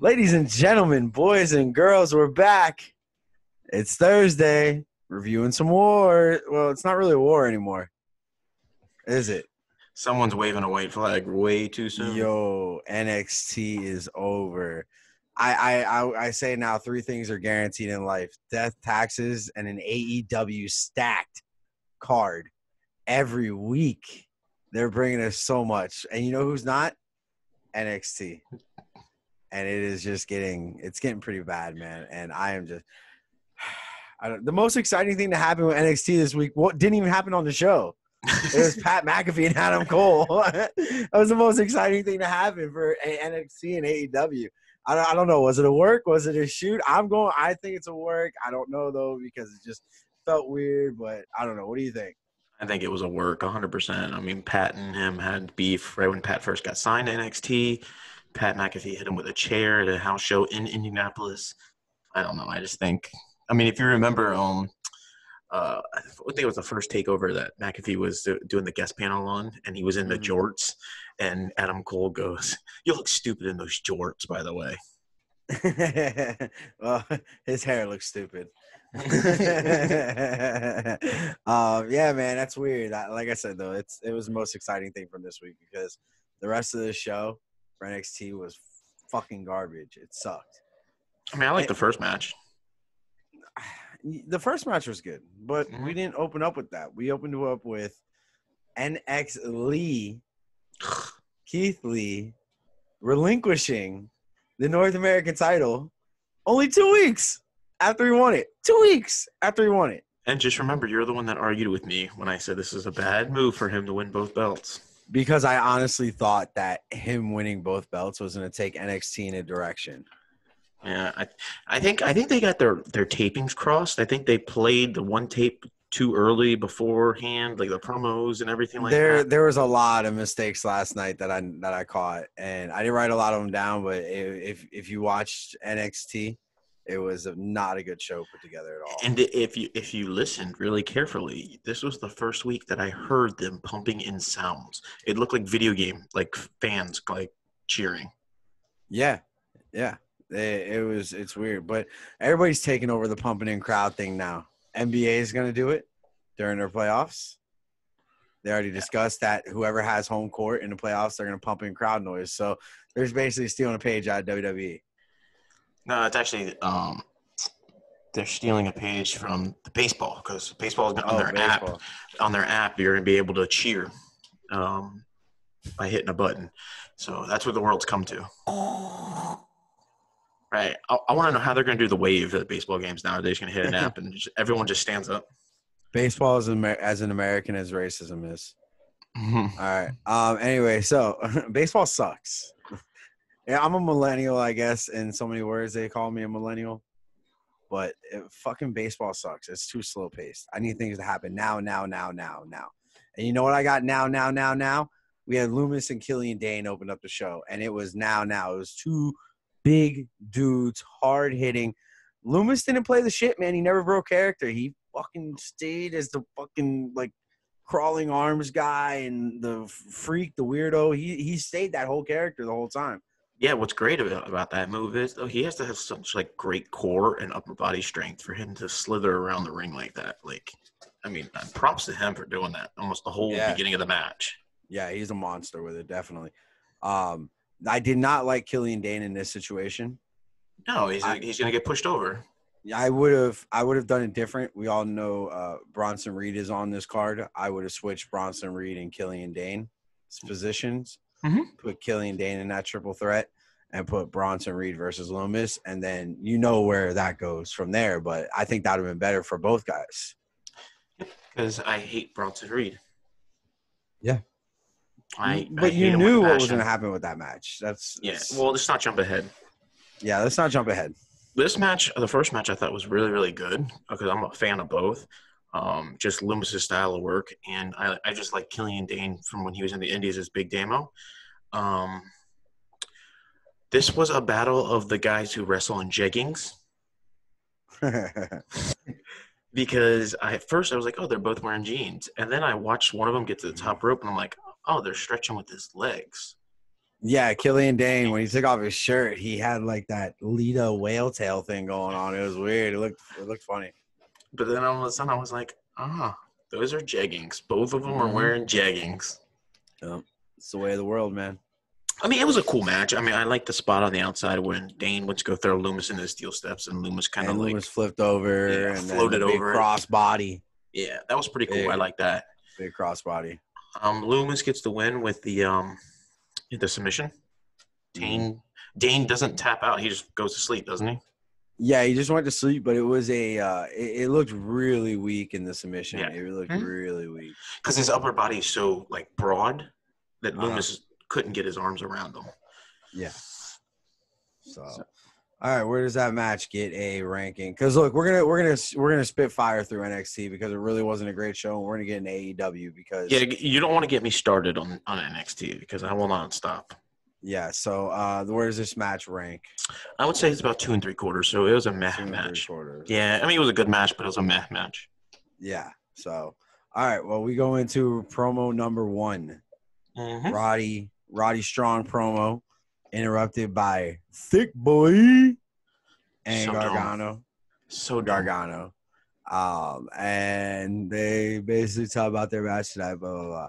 Ladies and gentlemen, boys and girls, we're back. It's Thursday, reviewing some war. Well, it's not really a war anymore, is it? Someone's waving a white flag way too soon. Yo, NXT is over. I say now 3 things are guaranteed in life: death, taxes, and an AEW stacked card every week. They're bringing us so much. And you know who's not? NXT. And it is just getting pretty bad, man. And I am just the most exciting thing to happen with NXT this week, what didn't even happen on the show. It was Pat McAfee and Adam Cole. That was the most exciting thing to happen for NXT and AEW. I don't know. Was it a work? Was it a shoot? I think it's a work. I don't know, though, because it just felt weird, but I don't know. What do you think? I think it was a work, 100%. I mean, Pat and him had beef right when Pat first got signed to NXT. Pat McAfee hit him with a chair at a house show in Indianapolis. I don't know. I just think – I mean, if you remember I think it was the first takeover that McAfee was doing the guest panel on, and he was in the jorts, and Adam Cole goes, "You look stupid in those jorts, by the way." Well, his hair looks stupid. Yeah, man, that's weird. Like I said, though, it was the most exciting thing from this week because the rest of the show for NXT was fucking garbage. It sucked. I mean, I like the first match. The first match was good, but we didn't open up with that. We opened up with NX Lee, Keith Lee, relinquishing the North American title only 2 weeks after he won it. 2 weeks after he won it. And just remember, you're the one that argued with me when I said this is a bad move for him to win both belts. Because I honestly thought that him winning both belts was going to take NXT in a direction. Yeah, I think they got their tapings crossed. I think they played the one tape too early beforehand, like the promos and everything like that. There was a lot of mistakes last night that I caught, and I didn't write a lot of them down. But if you watched NXT, it was not a good show put together at all. And if you listened really carefully, this was the first week that I heard them pumping in sounds. It looked like video game, like fans like cheering. Yeah. It's weird, but everybody's taking over the pumping in crowd thing now. NBA is going to do it during their playoffs. They already discussed that whoever has home court in the playoffs, they're going to pump in crowd noise. So there's basically stealing a page out of WWE. No, it's actually they're stealing a page from the baseball because baseball is on their app. On their app, you're going to be able to cheer by hitting a button. So that's what the world's come to. Right. I want to know how they're going to do the wave at baseball games now. Are they just going to hit an app and everyone just stands up? Baseball is as an American as racism is. Mm-hmm. All right. Anyway, so baseball sucks. Yeah, I'm a millennial, I guess. In so many words, they call me a millennial. But fucking baseball sucks. It's too slow paced. I need things to happen now. And you know what I got now? We had Loomis and Killian Dane open up the show, and it was now. It was two big dudes, hard hitting. Loomis didn't play the shit, man. He never broke character. He fucking stayed as the fucking like crawling arms guy and the freak, the weirdo. He stayed that whole character the whole time. Yeah, what's great about that move is though he has to have such like great core and upper body strength for him to slither around the ring like that. Like, I mean, props to him for doing that almost the whole beginning of the match. Yeah, he's a monster with it, definitely. I did not like Killian Dane in this situation. No, he's going to get pushed over. I would have done it different. We all know Bronson Reed is on this card. I would have switched Bronson Reed and Killian Dane's positions. Mm-hmm. Put Killian Dane in that triple threat and put Bronson Reed versus Loomis, and then you know where that goes from there. But I think that would have been better for both guys. Because I hate Bronson Reed. Yeah. But you knew what was going to happen with that match. Well, let's not jump ahead. Yeah, let's not jump ahead. This match, the first match, I thought was really, really good because I'm a fan of both. Just Loomis's style of work, and I just like Killian Dane from when he was in the Indies as Big Damo. This was a battle of the guys who wrestle in jeggings. Because at first I was like, oh, they're both wearing jeans. And then I watched one of them get to the top rope, and I'm like, oh, they're stretching with his legs. Yeah, Killian Dane, when he took off his shirt, he had like that Lita whale tail thing going on. It was weird. It looked funny. But then all of a sudden I was like, those are jeggings. Both of them are wearing jeggings. Yep. It's the way of the world, man. I mean, it was a cool match. I mean, I like the spot on the outside when Dane went to go throw Loomis into the steel steps, and Loomis kind of like Loomis flipped over and floated then the big over cross body. Yeah, that was pretty cool. I like that. Big cross body. Loomis gets the win with the submission. Dane doesn't tap out. He just goes to sleep, doesn't he? Yeah, he just went to sleep, but it was it looked really weak in the submission. Yeah. It looked really weak. Because his upper body is so, like, broad that Loomis couldn't get his arms around him. Yeah. So, all right, where does that match get a ranking? Because look, we're gonna spit fire through NXT because it really wasn't a great show, and we're gonna get an AEW because you don't want to get me started on NXT because I will not stop. Yeah. So, where does this match rank? I would say it's about 2 3/4. So it was a meh match. Yeah, I mean it was a good match, but it was a meh match. Yeah. So, all right. Well, we go into promo number 1. Roddy Strong promo, interrupted by Thick Boy and Gargano. Gargano. And they basically talk about their match tonight, blah, blah, blah.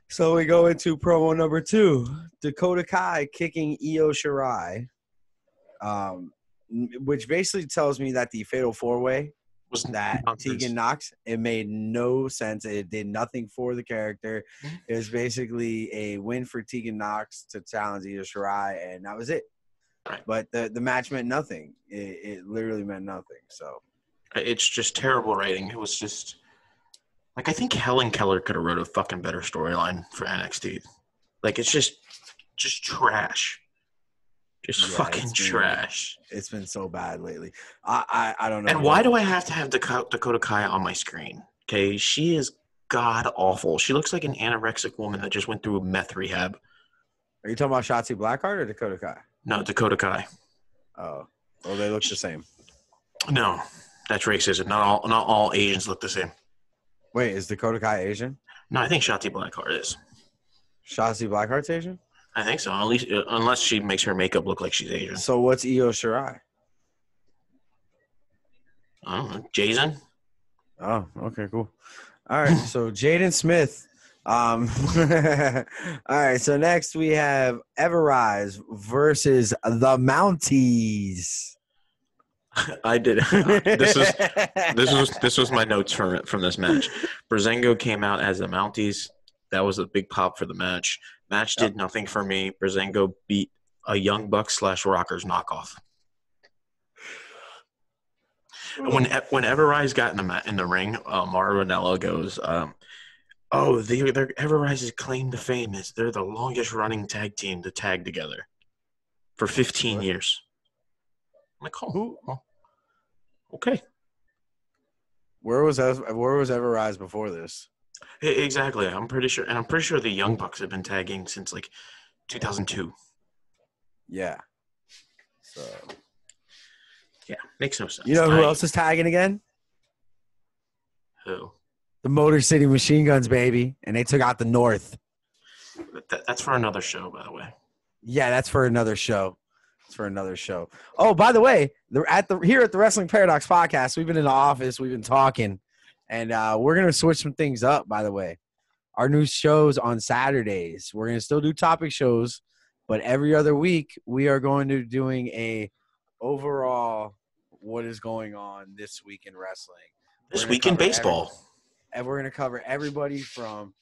So we go into promo number 2. Dakota Kai kicking Io Shirai, which basically tells me that the Fatal 4-Way was that Tegan Nox. It made no sense. It did nothing for the character. It was basically a win for Tegan Nox to challenge Io Shirai, and that was it. Right. But the match meant nothing. It literally meant nothing. So it's just terrible writing. It was just like I think Helen Keller could have wrote a fucking better storyline for NXT. Like it's just trash. Fucking trash. It's been so bad lately. I don't know. And why do I have to have Dakota Kai on my screen? Okay, she is god awful. She looks like an anorexic woman that just went through meth rehab. Are you talking about Ashati Blackheart or Dakota Kai? No, Dakota Kai. Oh, well, they look the same. No, that's racism. Not all Asians look the same. Wait, is Dakota Kai Asian? No, I think Ashati Blackheart is. Ashati Blackheart's Asian? I think so. At least, unless she makes her makeup look like she's Asian. So what's Io Shirai? I don't know. Jason? Oh, okay, cool. All right, so Jaden Smith. All right, so next we have Everrise versus the Mounties. I did. This was my notes from this match. Breezango came out as the Mounties. That was a big pop for the match. Match did nothing for me. Breezango beat a Young Bucks / Rockers knockoff. When Everrise got in the ring, Mauro Ranallo goes, their Everrise's claim to fame is they're the longest running tag team to tag together for 15 years. I'm like, okay. Where was Everrise before this? Exactly. I'm pretty sure the Young Bucks have been tagging since like 2002. Yeah. So. Yeah, makes no sense. You know who else is tagging again? Who? The Motor City Machine Guns, baby, and they took out the North. That's for another show, by the way. Yeah, that's for another show. It's for another show. Oh, by the way, here at the Wrestling Paradox Podcast, we've been in the office, we've been talking, and we're gonna switch some things up. By the way, our new shows on Saturdays. We're gonna still do topic shows, but every other week we are going to doing a overall what is going on this week in wrestling. This week in baseball. And we're going to cover everybody from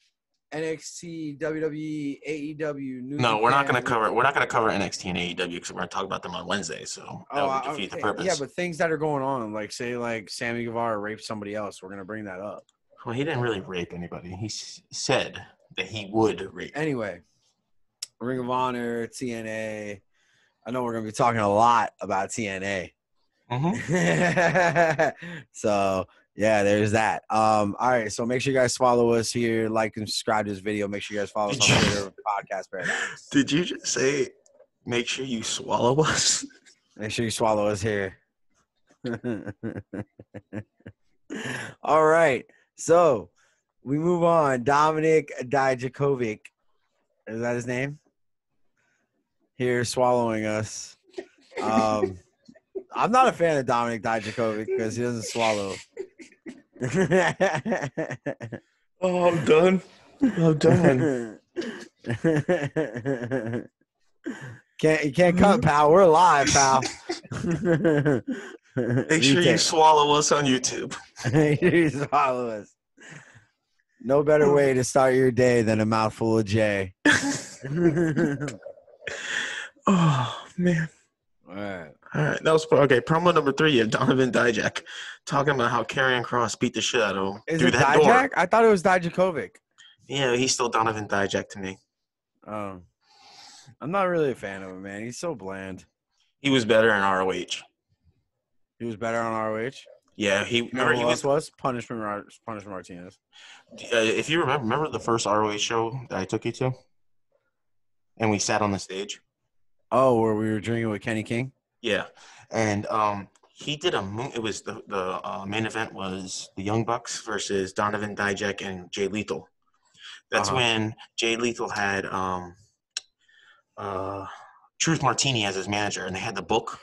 NXT, WWE, AEW, No, we're not going to cover NXT and AEW because we're going to talk about them on Wednesday, so that would defeat the purpose. Yeah, but things that are going on, like say like Sammy Guevara raped somebody else, we're going to bring that up. Well, he didn't really rape anybody. He said that he would rape. Anyway, Ring of Honor, TNA. I know we're going to be talking a lot about TNA. So, yeah, there's that. All right, so make sure you guys follow us here, like and subscribe to this video. Make sure you guys follow us on Twitter, Podcast Paradox. Did you just say, make sure you swallow us? Make sure you swallow us here. All right, so we move on. Dominik Dijakovic. Is that his name? here swallowing us. I'm not a fan of Dominic Dijakovic because he doesn't swallow. Oh, I'm done. I'm done. You can't cut, pal. We're live, pal. Make sure you swallow us on YouTube. You swallow us. No better way to start your day than a mouthful of J. Oh, man. All right. That was okay. Promo number 3 of Donovan Dijk talking about how Karrion Kross beat the shit out of him. Is through it that Dijak? door. I thought it was Dijakovic. Yeah, he's still Donovan Dijk to me. I'm not really a fan of him, man. He's so bland. He was better in ROH. He was better on ROH? Yeah, was Punishment Martinez. If you remember the first ROH show that I took you to? And we sat on the stage. Oh, where we were drinking with Kenny King? Yeah. And he did it was the main event was the Young Bucks versus Donovan Dijk and Jay Lethal. That's when Jay Lethal had Truth Martini as his manager, and they had the book.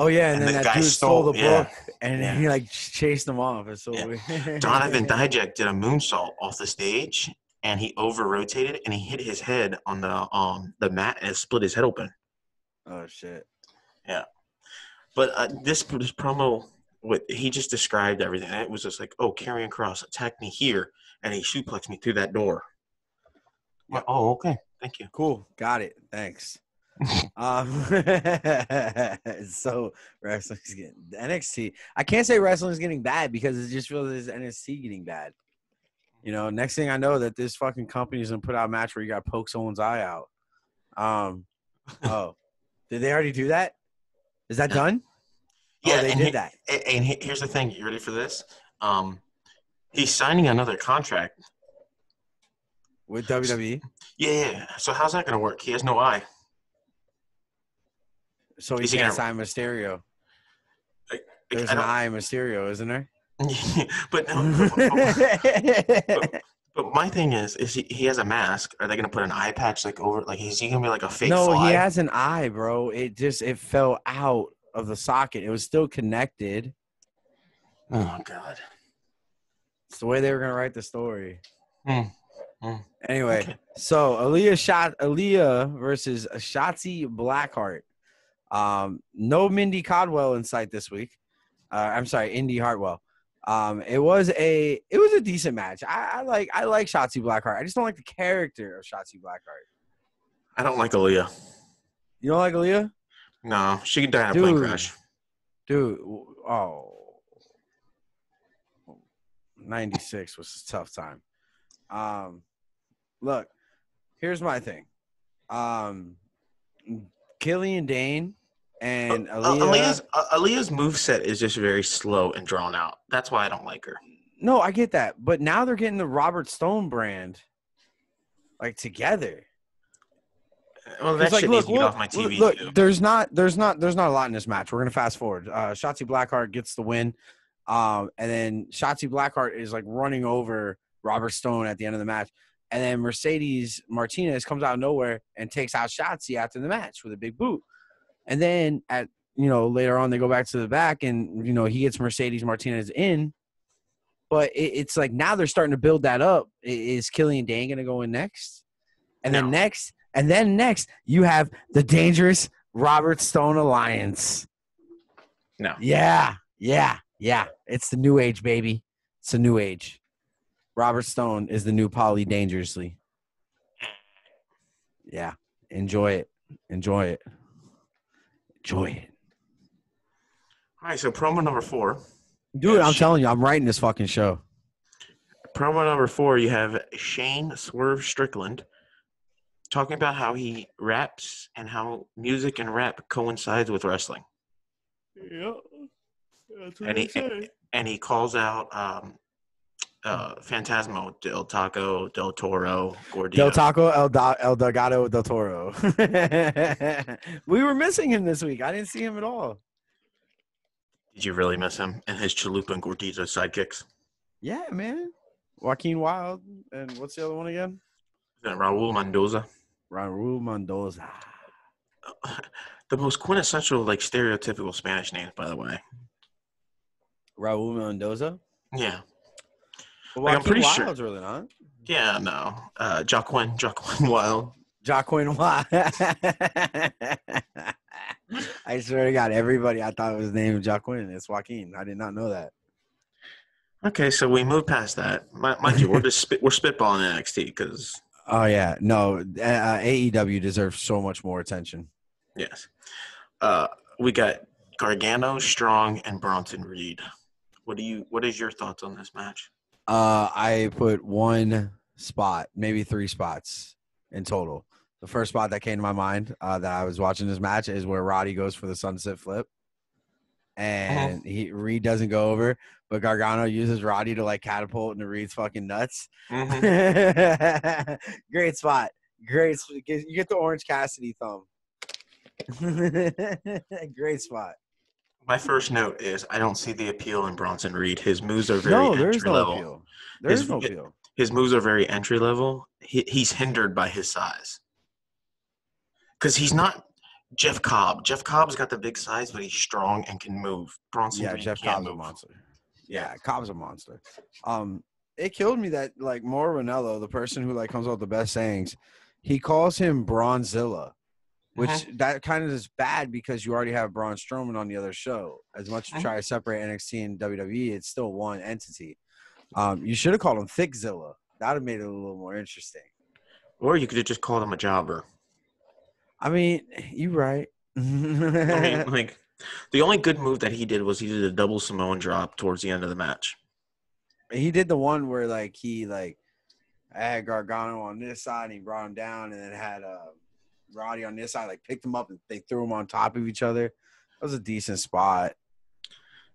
Oh, yeah, and then that dude stole the book, and he, chased him off. It's so weird. Donovan Dijk did a moonsault off the stage, and he over-rotated, and he hit his head on the mat, and it split his head open. Oh, shit. Yeah. But this promo, he just described everything. It was just like, oh, Karrion Kross attacked me here, and he suplexed me through that door. Yeah. Oh, okay. Thank you. Cool. Got it. Thanks. So wrestling's getting NXT. I can't say wrestling's getting bad because it just feels as NXT getting bad. You know, next thing I know that this fucking company's gonna put out a match where you got poke someone's eye out. Oh, did they already do that? Is that done? Yeah, they did that. And here's the thing. You ready for this? He's signing another contract with WWE. Yeah. So how's that gonna work? He has no eye. So he can't sign Mysterio. There's an eye Mysterio, isn't there? but my thing is he has a mask. Are they gonna put an eye patch over? Is he gonna be like a fake? No, fly? He has an eye, bro. It fell out of the socket. It was still connected. Oh God! It's the way they were gonna write the story. Anyway, okay. So Aaliyah versus Ashati Blackheart. No Mindy Caldwell in sight this week. I'm sorry, Indy Hartwell. It was a decent match. I like Shotzi Blackheart. I just don't like the character of Shotzi Blackheart. I don't like Aaliyah. You don't like Aaliyah? No, she could die in a plane crash. Dude, 96 was a tough time. Look, here's my thing. Killian Dane and Aaliyah's moveset is just very slow and drawn out. That's why I don't like her. No, I get that. But now they're getting the Robert Stone brand together. Well, that shit needs to get off my TV. Look, there's not a lot in this match. We're gonna fast forward. Shotzi Blackheart gets the win. And then Shotzi Blackheart is running over Robert Stone at the end of the match. And then Mercedes Martinez comes out of nowhere and takes out Shotzi after the match with a big boot. And then later on they go back to the back and, he gets Mercedes Martinez in. But it's now they're starting to build that up. Is Killian Dane going to go in next? And then next you have the Dangerous Robert Stone Alliance. No. Yeah. It's the new age, baby. It's the new age. Robert Stone is the new Polly Dangerously. Yeah. Enjoy it. All right, so promo number 4. Dude, I'm telling you, I'm writing this fucking show. Promo number 4, you have Shane Swerve Strickland talking about how he raps and how music and rap coincides with wrestling. Yeah. That's what they say. And he calls out Phantasmo, Del Taco, Del Toro, Gordito. Del Taco, El Delgado, Del Toro. We were missing him this week. I didn't see him at all. Did you really miss him and his Chalupa and Gordito sidekicks? Yeah, man. Joaquin Wilde. And what's the other one again? Is that Raul Mendoza? Raul Mendoza. the most quintessential, like, stereotypical Spanish names, by the way. Raul Mendoza? Yeah. But Like, I'm Joaquin pretty sure. Wild's really not. Yeah, no. Jaquin Wild. Joaquin Wild. I swear to God, everybody I thought it was named Joaquin. It's Joaquin. I did not know that. Okay, so we moved past that. Mind you, we're spitballing NXT because Oh yeah, no. AEW deserves so much more attention. yes, we got Gargano, Strong, and Bronson Reed. What is your thoughts on this match? I put one spot, maybe three spots in total. The first spot that came to my mind that I was watching this match is where Roddy goes for the sunset flip, and Reed doesn't go over, but Gargano uses Roddy to like catapult into Reed's fucking nuts. Mm-hmm. Great spot. Great. You get the Orange Cassidy thumb. Great spot. My first note is I don't see the appeal in Bronson Reed. His moves are very entry level. Appeal. There's no appeal. His moves are very entry level. He's hindered by his size. Because he's not Jeff Cobb. Jeff Cobb's got the big size, but he's strong and can move. Bronson Reed Jeff can't Cobb's move. a monster. Yeah, Cobb's a monster. It killed me that like Mauro Ranallo, the person who like comes up with the best sayings, he calls him Bronzilla, which that kind of is bad because you already have Braun Strowman on the other show. As much as you try to separate NXT and WWE, it's still one entity. You should have called him Thickzilla. That would have made it a little more interesting. Or you could have just called him a jobber. I mean, you're right. I mean, like, the only good move that he did was he did a double Samoan drop towards the end of the match. He did the one where, like, I had Gargano on this side and he brought him down, and then had Roddy on this side, like, picked him up and they threw him on top of each other. That was a decent spot.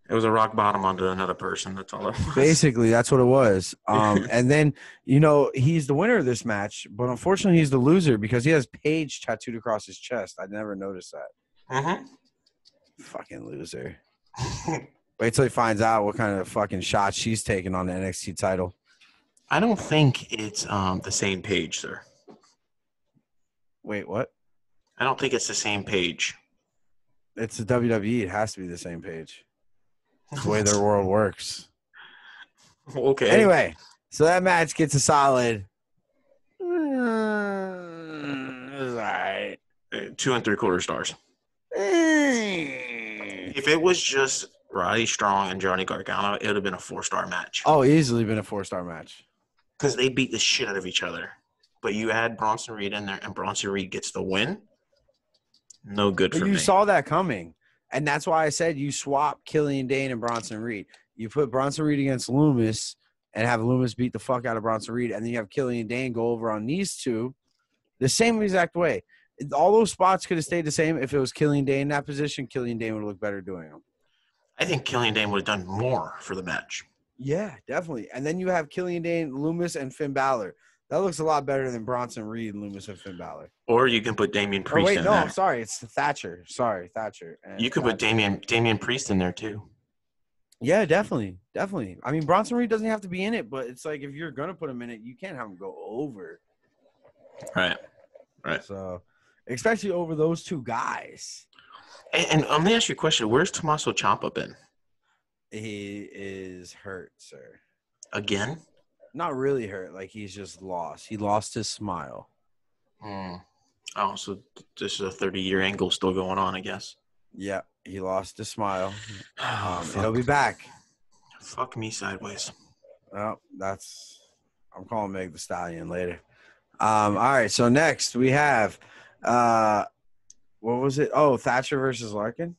It was a rock bottom onto another person. That's all it was. Basically, that's what it was. And then, he's the winner of this match, but unfortunately he's the loser because he has Paige tattooed across his chest. I never noticed that. Fucking loser. Wait till he finds out what kind of fucking shot she's taking on the NXT title. I don't think it's the same page, sir. Wait, what? I don't think it's the same page. It's the WWE. It has to be the same page. It's the way their world works. Okay. Anyway, so that match gets a solid. It was all right. 2 3/4 stars. If it was just Roddy Strong and Johnny Gargano, it would have been a 4-star match. Oh, easily been a 4-star match. Because they beat the shit out of each other. But you add Bronson Reed in there, and Bronson Reed gets the win. No good for me. You saw that coming. And that's why I said you swap Killian Dane and Bronson Reed. You put Bronson Reed against Loomis and have Loomis beat the fuck out of Bronson Reed, and then you have Killian Dane go over on these two the same exact way. All those spots could have stayed the same if it was Killian Dane in that position. Killian Dane would have looked better doing them. I think Killian Dane would have done more for the match. Yeah, definitely. And then you have Killian Dane, Loomis, and Finn Balor. That looks a lot better than Bronson Reed, Loomis, and Finn Balor. Or you can put Damian Priest in there. I'm sorry. It's Thatcher. Sorry, Thatcher. And you could put Damian Priest in there, too. Yeah, definitely. Definitely. I mean, Bronson Reed doesn't have to be in it, but it's like if you're going to put him in it, you can't have him go over. Right. So, especially over those two guys. And let me ask you a question. Where's Tommaso Ciampa been? He is hurt, sir. Again? Not really hurt. Like, he's just lost. He lost his smile. Oh, so this is a 30-year angle still going on, I guess. Yeah, he lost his smile. He'll be back. Fuck me sideways. Well, I'm calling Meg the Stallion later. All right, so next we have what was it? Oh, Thatcher versus Larkin.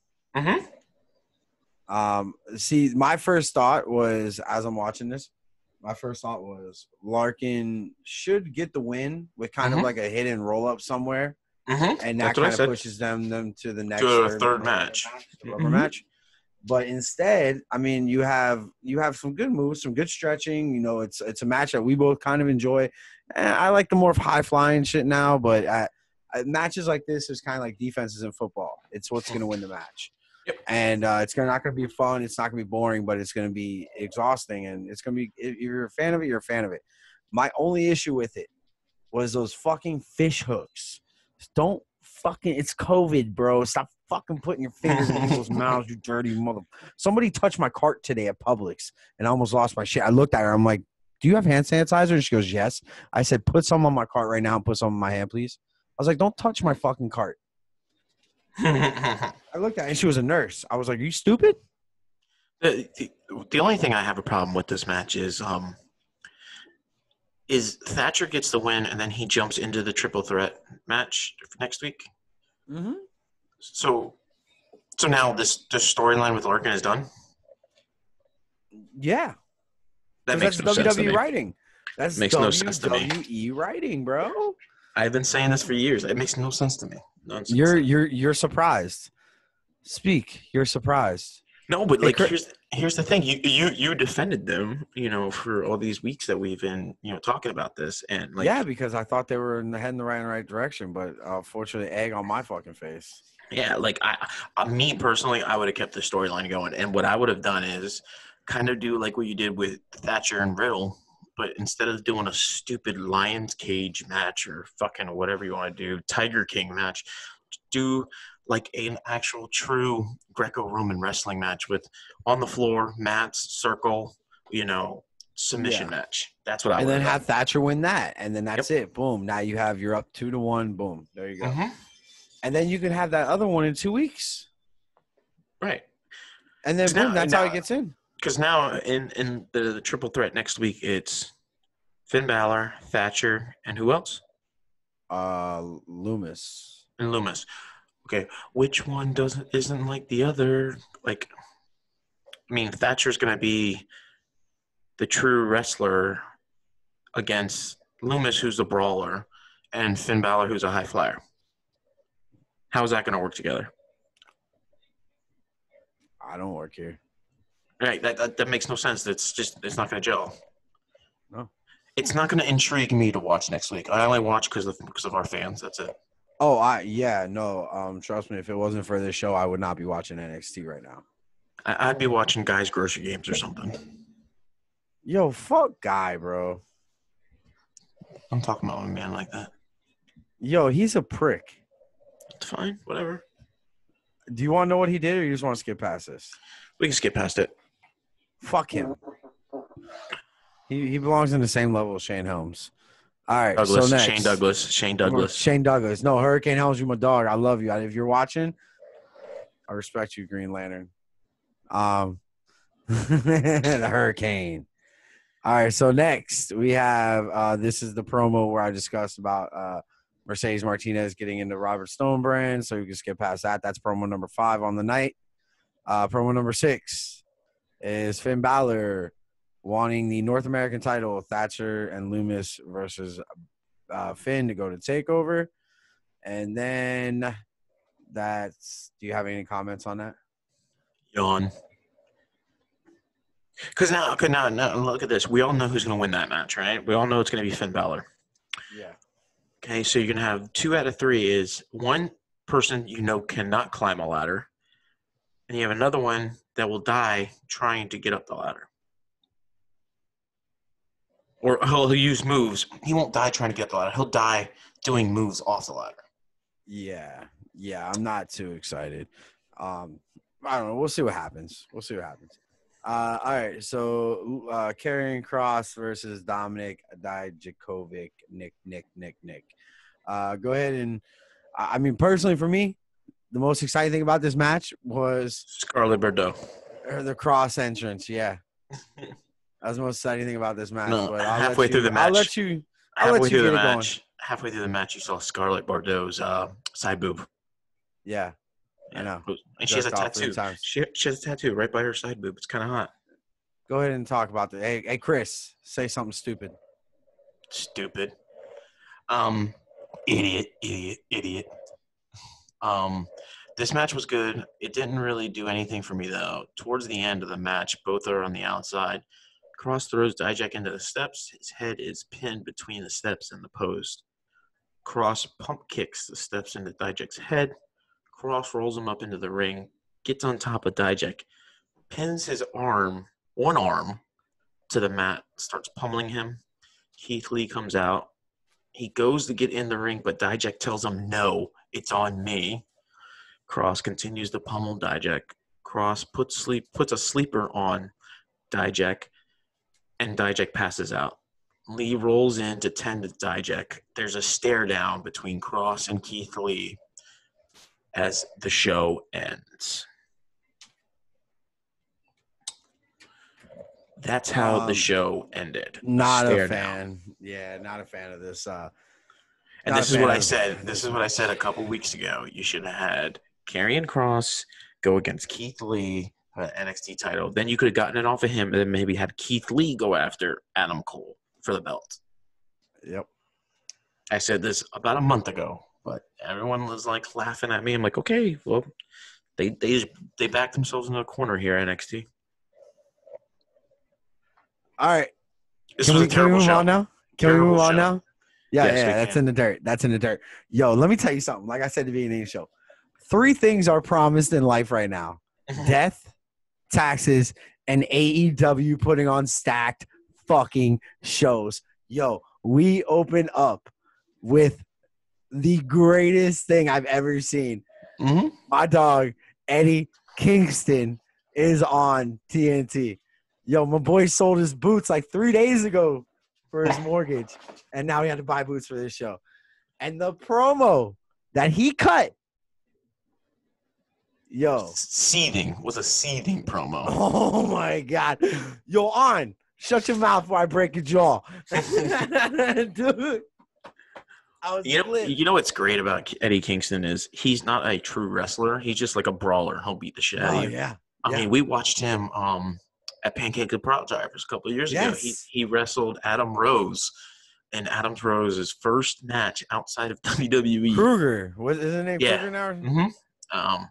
See, my first thought was, as I'm watching this, Larkin should get the win with kind of like a hidden roll up somewhere, and that kind of pushes them to the next third match. Match. But instead, I mean, you have some good moves, some good stretching. It's a match that we both kind of enjoy. I like the more high flying shit now, but matches like this is kind of like defenses in football. It's what's going to win the match. Yep. And it's not going to be fun. It's not going to be boring, but it's going to be exhausting. And it's going to be, if you're a fan of it, you're a fan of it. My only issue with it was those fucking fish hooks. Don't it's COVID, bro. Stop fucking putting your fingers in people's mouths, you dirty mother. Somebody touched my cart today at Publix, and I almost lost my shit. I looked at her. I'm like, do you have hand sanitizer? And she goes, yes. I said, put some on my cart right now and put some in my hand, please. I was like, don't touch my fucking cart. I looked at her, and she was a nurse. I was like, are you stupid? The only thing I have a problem with this match is Thatcher gets the win, and then he jumps into the triple threat match next week. Mm-hmm. So now this storyline with Larkin is done? Yeah. That makes that's no sense to WWE me. writing. That's makes no sense to me. WWE writing, bro. I've been saying this for years. It makes no sense to me. Nonsense. You're surprised. Speak. You're surprised. No, but like here's the thing. You defended them, for all these weeks that we've been, talking about this, and like because I thought they were heading the right direction, but fortunately, egg on my fucking face. Yeah, like me personally, I would have kept the storyline going, and what I would have done is kind of do like what you did with Thatcher and Riddle, but instead of doing a stupid Lions Cage match or fucking whatever you want to do, Tiger King match, do like an actual true Greco-Roman wrestling match with on the floor, mats, circle, submission match. That's what I would have done. And then have Thatcher win that, and then that's it. Boom. Now you're up 2-1. Boom. There you go. Mm-hmm. And then you can have that other one in 2 weeks. Right. And then boom, that's how it gets in. Because now in the triple threat next week, it's Finn Balor, Thatcher, and who else? Loomis. And Loomis. Okay, which one isn't like the other? Like, I mean, Thatcher's going to be the true wrestler against Loomis, who's a brawler, and Finn Balor, who's a high flyer. How is that going to work together? I don't work here. Right, that makes no sense. It's not going to gel. No. It's not going to intrigue me to watch next week. I only watch because of our fans. That's it. Oh, trust me, if it wasn't for this show, I would not be watching NXT right now. I'd be watching Guy's Grocery Games or something. Yo, fuck Guy, bro. I'm talking about a man like that. Yo, he's a prick. It's fine, whatever. Do you want to know what he did, or you just want to skip past this? We can skip past it. Fuck him. He belongs in the same level as Shane Helms. All right, Douglas, so next. Shane Douglas. No, Hurricane Helms, you my dog. I love you. If you're watching, I respect you, Green Lantern. The Hurricane. All right, so next we have this is the promo where I discussed about Mercedes Martinez getting into Robert Stone brand, so you can skip past that. That's promo number 5 on the night. Promo number 6 is Finn Balor wanting the North American title, Thatcher and Loomis versus Finn to go to TakeOver. And then do you have any comments on that? Yawn. Because now, look at this. We all know who's going to win that match, right? We all know it's going to be Finn Balor. Yeah. Okay, so you're going to have 2 out of 3 is one person cannot climb a ladder, and you have another one that will die trying to get up the ladder. Or he'll use moves. He won't die trying to get the ladder. He'll die doing moves off the ladder. Yeah, I'm not too excited. I don't know. We'll see what happens. All right, so Karrion Kross versus Dominic Dijakovic. Nick. Go ahead and I mean, personally for me, the most exciting thing about this match was Scarlett Bordeaux. Or the Cross entrance, yeah. That was the most exciting thing about this match. No, but halfway through the match. I'll let you Halfway through the match, you saw Scarlett Bordeaux's side boob. Yeah, I know. And she has a tattoo. She has a tattoo right by her side boob. It's kind of hot. Go ahead and talk about that. Hey, Chris, say something stupid. Stupid. Idiot. This match was good. It didn't really do anything for me, though. Towards the end of the match, both are on the outside. Cross throws Dijak into the steps. His head is pinned between the steps and the post. Cross pump kicks the steps into Dijak's head. Cross rolls him up into the ring, gets on top of Dijak, pins his one arm, to the mat, starts pummeling him. Keith Lee comes out. He goes to get in the ring, but Dijak tells him no It's on me. Cross continues to pummel Dijk. Cross puts a sleeper on Dijk, and Dijk passes out. Lee rolls in to tend to Dijk. There's a stare down between Cross and Keith Lee as the show ends. That's how the show ended. Not Stare a fan. down. Yeah, not a fan of this. And this is what I said. This is what I said a couple weeks ago. You should have had Karrion Kross go against Keith Lee for the NXT title. Then you could have gotten it off of him and then maybe had Keith Lee go after Adam Cole for the belt. Yep. I said this about a month ago, but everyone was like laughing at me. I'm like, okay, well, they backed themselves into a corner here, NXT. All right. Can we move on now? Can we move on now? Yeah, Yes, yeah, that's in the dirt. That's in the dirt. Yo, let me tell you something. Like I said at the beginning of the show, 3 things are promised in life right now: death, taxes, and AEW putting on stacked fucking shows. Yo, we open up with the greatest thing I've ever seen. Mm-hmm. My dog, Eddie Kingston, is on TNT. Yo, my boy sold his boots like 3 days ago for his mortgage, and now he had to buy boots for this show. And the promo that he cut, yo. Seething. Was a seething promo. Oh, my God. Yo, shut your mouth before I break your jaw. Dude. You know what's great about Eddie Kingston is he's not a true wrestler. He's just like a brawler. He'll beat the shit out of you. Yeah. I mean, we watched him at Pancake the Proud Drivers a couple of years ago. He wrestled Adam Rose in Adam Rose's first match outside of WWE. Kruger. What is his name? Yeah. Kruger now? Mm-hmm.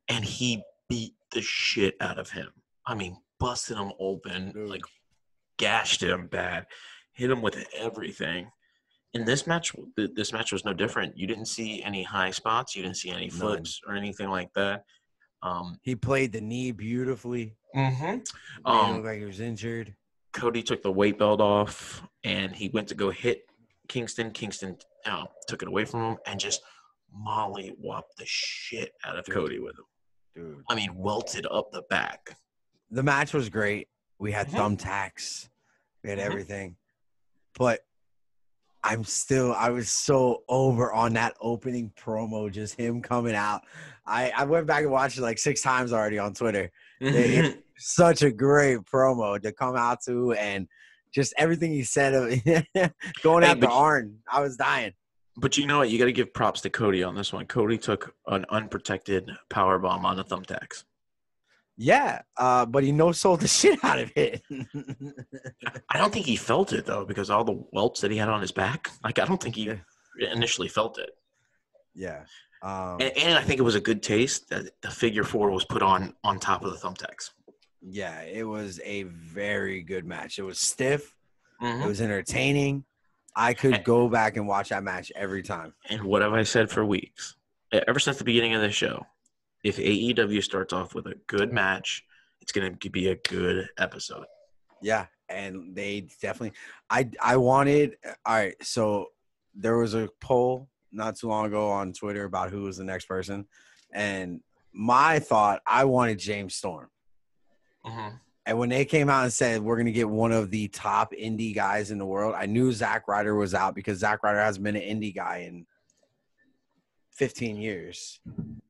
And he beat the shit out of him. I mean, busted him open, like gashed him bad, hit him with everything. In this match was no different. You didn't see any high spots. You didn't see any flips or anything like that. He played the knee beautifully. Mm-hmm. Looked like he was injured. Cody took the weight belt off, and he went to go hit Kingston. Kingston took it away from him and just molly-whopped the shit out of Cody with him. Dude. I mean, welted up the back. The match was great. We had thumbtacks. We had everything. But I was so over on that opening promo, just him coming out. I went back and watched it like 6 times already on Twitter. It's such a great promo to come out to, and just everything he said going after Arn. I was dying. But you know what? You got to give props to Cody on this one. Cody took an unprotected powerbomb on the thumbtacks. Yeah, but he no-sold the shit out of it. I don't think he felt it, though, because all the welts that he had on his back. Like, I don't think he initially felt it. Yeah. And I think it was a good taste that the figure 4 was put on top of the thumbtacks. Yeah, it was a very good match. It was stiff. Mm-hmm. It was entertaining. I could go back and watch that match every time. And what have I said for weeks? Ever since the beginning of the show, if AEW starts off with a good match, it's going to be a good episode. Yeah, and they definitely – I wanted – all right, so there was a poll not too long ago on Twitter about who was the next person, and my thought, I wanted James Storm. Mm-hmm. And when they came out and said we're going to get one of the top indie guys in the world, I knew Zack Ryder was out because Zack Ryder hasn't been an indie guy in 15 years.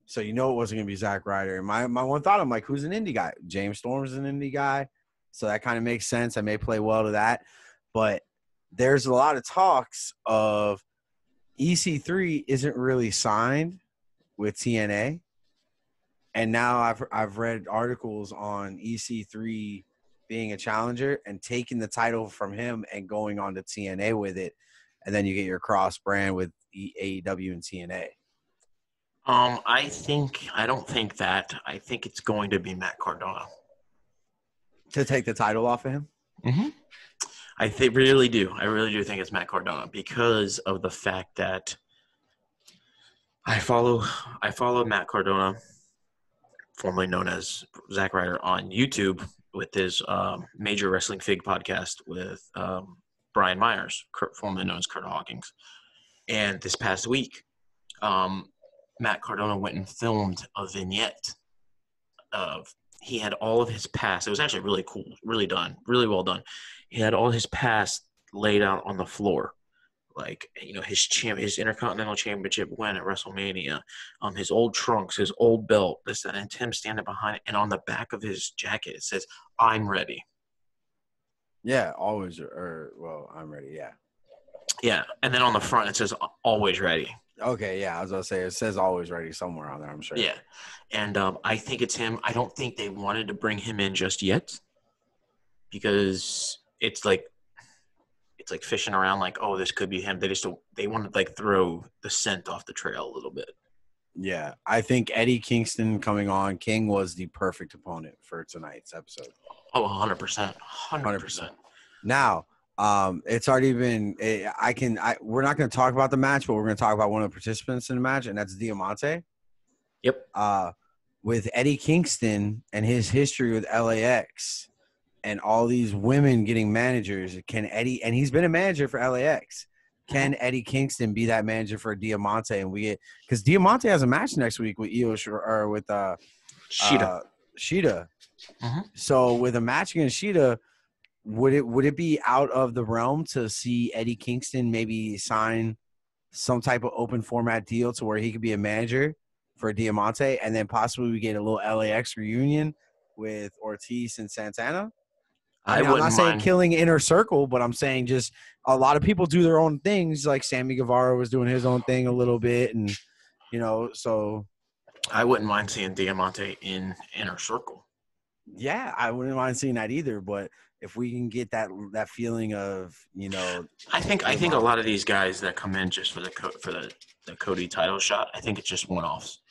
So you know it wasn't going to be Zack Ryder. And my one thought, I'm like, who's an indie guy? James Storm's an indie guy. So that kind of makes sense. I may play well to that. But there's a lot of talks of EC3 isn't really signed with TNA. And now I've read articles on EC3 being a challenger and taking the title from him and going on to TNA with it. And then you get your cross brand with AEW and TNA. I don't think that. I think it's going to be Matt Cardona. To take the title off of him? Mm-hmm. I really do. I really do think it's Matt Cardona because of the fact that I follow Matt Cardona, formerly known as Zack Ryder, on YouTube with his Major Wrestling Fig podcast with Brian Myers, formerly known as Kurt Hawkins. And this past week, Matt Cardona went and filmed a vignette of he had all of his past. It was actually really cool, really done, really well done. He had all his past laid out on the floor. Like, you know, his Intercontinental Championship win at WrestleMania, his old trunks, his old belt, this, that, and Tim standing behind it. And on the back of his jacket, it says, "I'm ready." Yeah, always. I'm ready. Yeah. Yeah. And then on the front, it says, "Always ready." Okay, yeah, I was gonna say it says always ready somewhere on there, I'm sure. Yeah. And I think it's him. I don't think they wanted to bring him in just yet because it's like fishing around like, oh, this could be him. They want to like throw the scent off the trail a little bit. Yeah, I think Eddie Kingston coming on, King was the perfect opponent for tonight's episode. Oh, 100%. 100%. Now, it's already been. We're not going to talk about the match, but we're going to talk about one of the participants in the match, and that's Diamante. Yep. With Eddie Kingston and his history with LAX, and all these women getting managers, can Eddie? And he's been a manager for LAX. Can Eddie Kingston be that manager for Diamante? And we get because Diamante has a match next week with Shida. So with a match against Shida, would it be out of the realm to see Eddie Kingston maybe sign some type of open format deal to where he could be a manager for Diamante, and then possibly we get a little LAX reunion with Ortiz and Santana? I'm not saying killing Inner Circle, but I'm saying just a lot of people do their own things. Like Sammy Guevara was doing his own thing a little bit, and so I wouldn't mind seeing Diamante in Inner Circle. Yeah, I wouldn't mind seeing that either. But if we can get that feeling of, I think a lot of these guys that come in just for the Cody title shot, I think it's just one-offs.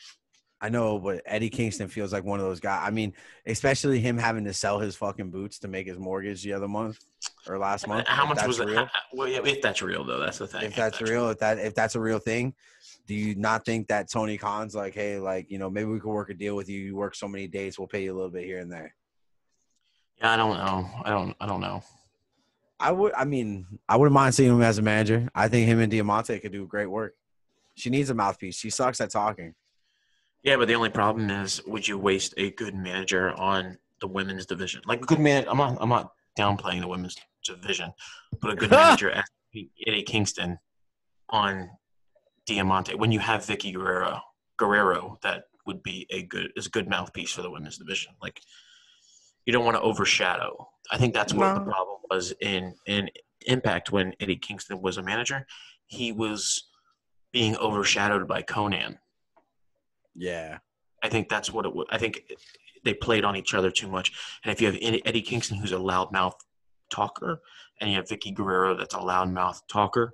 I know, but Eddie Kingston feels like one of those guys. I mean, especially him having to sell his fucking boots to make his mortgage the other month or last month. How much was it? Well, yeah, if that's real though, that's the thing. If that's real, if that's a real thing, do you not think that Tony Khan's like, hey, like, maybe we could work a deal with you. You work so many days, we'll pay you a little bit here and there. Yeah, I don't know. I don't know. I wouldn't mind seeing him as a manager. I think him and Diamante could do great work. She needs a mouthpiece. She sucks at talking. Yeah, but the only problem is, would you waste a good manager on the women's division? Like a good man, I'm not downplaying the women's division, but a good manager as Eddie Kingston on Diamante. When you have Vicky Guerrero, that would be a good mouthpiece for the women's division. Like, you don't want to overshadow. I think that's what the problem was in Impact when Eddie Kingston was a manager. He was being overshadowed by Conan. Yeah. I think that's what it was. I think they played on each other too much. And if you have Eddie Kingston, who's a loudmouth talker, and you have Vicky Guerrero, that's a loudmouth talker,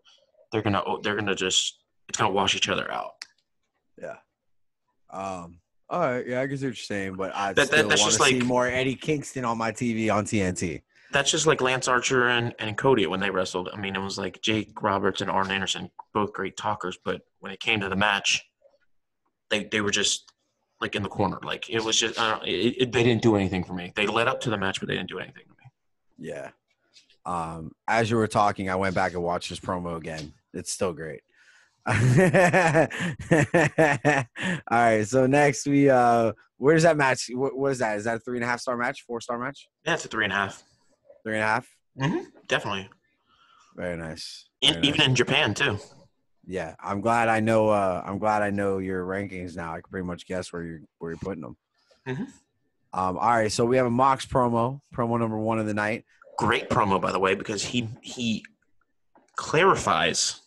they're gonna just, it's gonna wash each other out. Yeah. All right. Yeah, I can see what you're saying, but I still want to see more Eddie Kingston on my TV on TNT. That's just like Lance Archer and Cody when they wrestled. I mean, it was like Jake Roberts and Arn Anderson, both great talkers, but when it came to the match, they were just like in the corner. Like, it was just they didn't do anything for me. They led up to the match, but they didn't do anything for me. Yeah. As you were talking, I went back and watched this promo again. It's still great. All right. So next where does that match? What is that? Is that a 3.5 star match? 4-star match? Yeah, it's a 3.5. 3.5? Mm-hmm. Definitely. Very nice. Even in Japan too. Yeah, I'm glad I know your rankings now. I can pretty much guess where you're putting them. Mm-hmm. All right, so we have a Mox promo number 1 of the night. Great promo, by the way, because he clarifies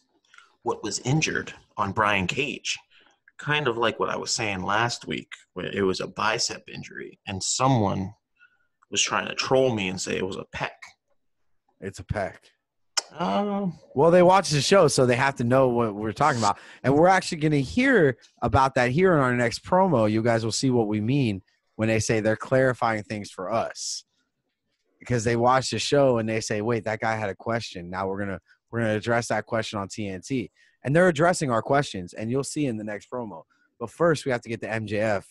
what was injured on Brian Cage. Kind of like what I was saying last week, where it was a bicep injury, and someone was trying to troll me and say it was a pec. It's a pec. Well, they watch the show, so they have to know what we're talking about. And we're actually going to hear about that here in our next promo. You guys will see what we mean when they say they're clarifying things for us. Because they watch the show and they say, wait, that guy had a question. Now we're gonna address that question on TNT. And they're addressing our questions, and you'll see in the next promo. But first, we have to get the MJF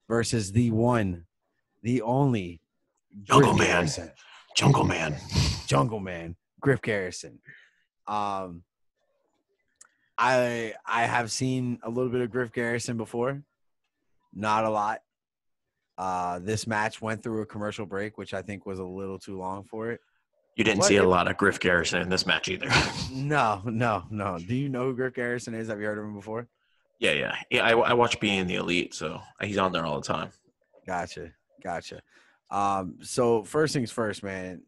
versus the one, the only Jungle Man. Griff Garrison. I have seen a little bit of Griff Garrison before, not a lot. This match went through a commercial break, which I think was a little too long for it. You didn't see a lot of Griff Garrison in this match either. No. Do you know who Griff Garrison is? Have you heard of him before? Yeah. I watch Being the Elite, so he's on there all the time. Gotcha. So first things first, man.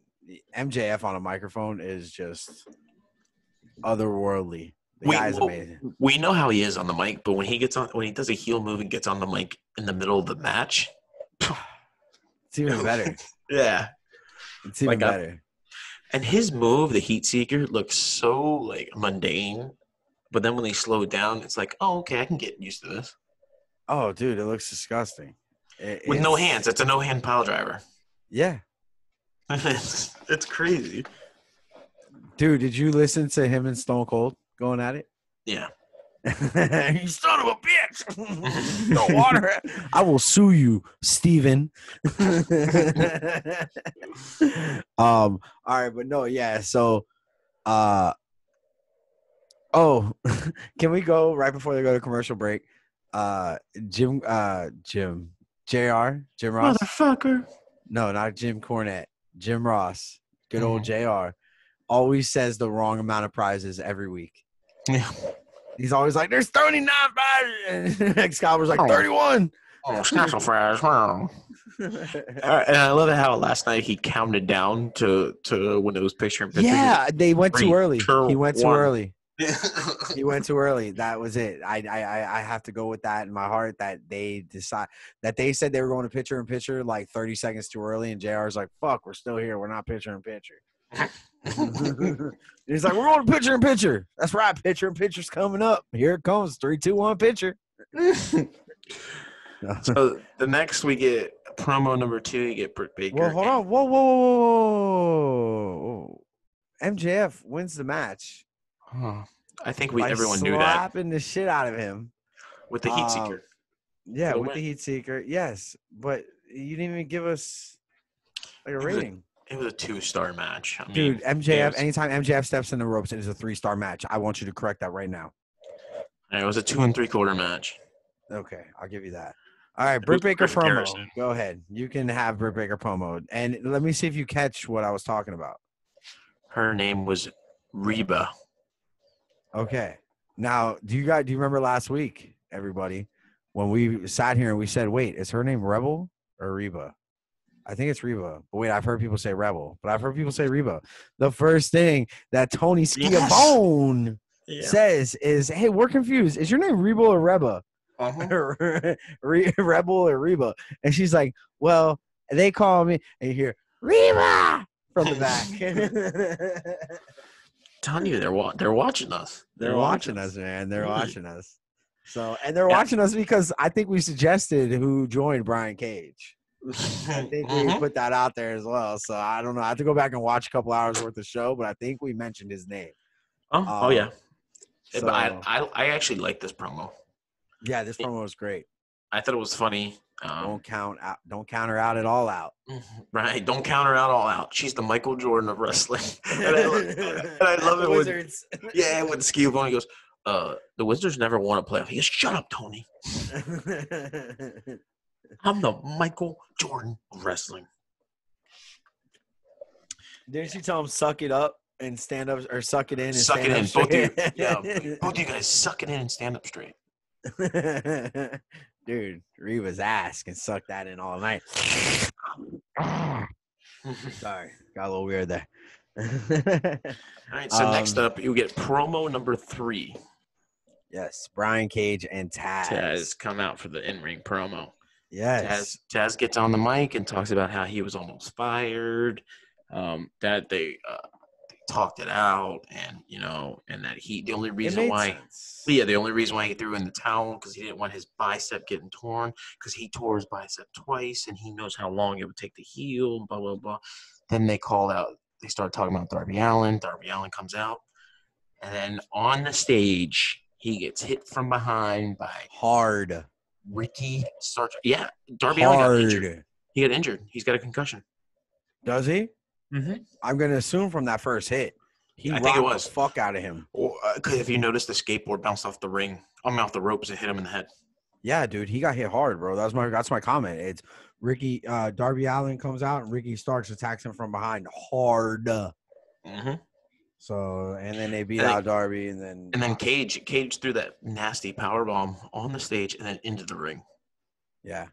MJF on a microphone is just otherworldly. The guy's amazing. We know how he is on the mic, but when he does a heel move and gets on the mic in the middle of the match, it's even better. Yeah, it's even better. And his move, the Heat Seeker, looks so like mundane, but then when they slow it down, it's like, oh, okay, I can get used to this. Oh, dude, it looks disgusting. With no hands, it's a no-hand pile driver. Yeah, it's crazy. Dude, did you listen to him and Stone Cold going at it? Yeah. You son of a bitch. No water. I will sue you, Steven. All right, but no, yeah. So can we go right before they go to commercial break? Jim Ross. Motherfucker. No, not Jim Cornette. Jim Ross. Good old JR. Always says the wrong amount of prizes every week. Yeah. He's always like, there's 39 prizes. And Excalibur's like, 31. Oh, snaffle fries. Wow. And I love how last night he counted down to when it was picture in picture. Yeah, they went too early. He went too early. He went too early. That was it. I have to go with that in my heart that they said they were going to picture in picture like 30 seconds too early, and JR's like, fuck, we're still here. We're not picture in picture. He's like, we're going to picture in picture. That's right. Picture in picture's coming up. Here it comes. 3, 2, 1, picture. So the next we get promo number 2. You get Britt Baker. Well, hold on. Whoa. MJF wins the match. I think everyone knew that. Slapping the shit out of him with the Heat Seeker. Yeah, with the Heat Seeker. Yes, but you didn't even give us like a rating. It was a 2-star match. Dude, MJF, anytime MJF steps in the ropes, it is a 3-star match. I want you to correct that right now. It was a 2 3/4 match. Okay, I'll give you that. All right, Britt Baker promo. Go ahead. You can have Britt Baker promo. And let me see if you catch what I was talking about. Her name was Reba. Okay. Now, do you remember last week, everybody, when we sat here and we said, wait, is her name Rebel or Reba? I think it's Reba. But wait, I've heard people say Rebel, but I've heard people say Reba. The first thing that Tony Schiavone says is, hey, we're confused. Is your name Reba or Reba? Rebel or Reba? And she's like, well, they call me, and you hear Reba from the back. Telling you, they're watching us. They're watching us, man. They're watching us. So, and they're watching us because I think we suggested who joined Brian Cage. I think we put that out there as well. So I don't know. I have to go back and watch a couple hours worth of show, but I think we mentioned his name. Oh yeah. So, but I actually like this promo. Yeah, this promo was great. I thought it was funny. Don't count her out at all out. Right. Don't count her out all out. She's the Michael Jordan of wrestling. and I love it Wizards. When Schiavone goes, the Wizards never won a playoff. He goes, shut up, Tony. I'm the Michael Jordan of wrestling. Didn't you tell him suck it up and stand up, or suck it in and suck stand it in? up straight? Both of you guys suck it in and stand up straight. Dude, Reba's ass can suck that in all night. Sorry, got a little weird there. All right, so next up, you get promo number 3. Yes, Brian Cage and Taz. Taz come out for the in-ring promo. Yes. Taz gets on the mic and talks about how he was almost fired, that they talked it out, and that the only reason why he threw in the towel because he didn't want his bicep getting torn, because he tore his bicep twice and he knows how long it would take to heal, blah blah blah. Then they start talking about Darby Allin. Darby Allin comes out, and then on the stage he gets hit from behind by hard Ricky Starch. Yeah, Darby Allin got injured. He got injured. He's got a concussion. Does he? Mm-hmm. I'm going to assume from that first hit. He I think it rocked was. the fuck out of him. Because if you notice, the skateboard bounced off the ring. Off the ropes and hit him in the head. Yeah, dude, he got hit hard, bro. That's my comment. It's Ricky Darby Allin comes out and Ricky Starks attacks him from behind hard. Mm-hmm. So and then they beat out Darby and then Cage threw that nasty power bomb on the stage and then into the ring. Yeah,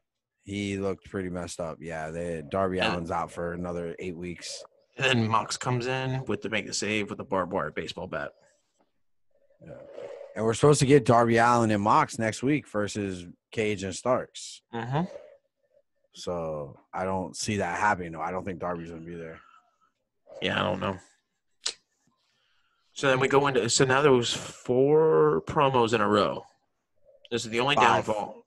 he looked pretty messed up. Yeah, Darby Allin's out for another 8 weeks. And then Mox comes in to make the save with a barbed wire baseball bat. Yeah. And we're supposed to get Darby Allin and Mox next week versus Cage and Starks. Mm-hmm. So I don't see that happening, though. I don't think Darby's going to be there. Yeah, I don't know. So then we go into – so now there was 4 promos in a row. This is the only 5. downfall.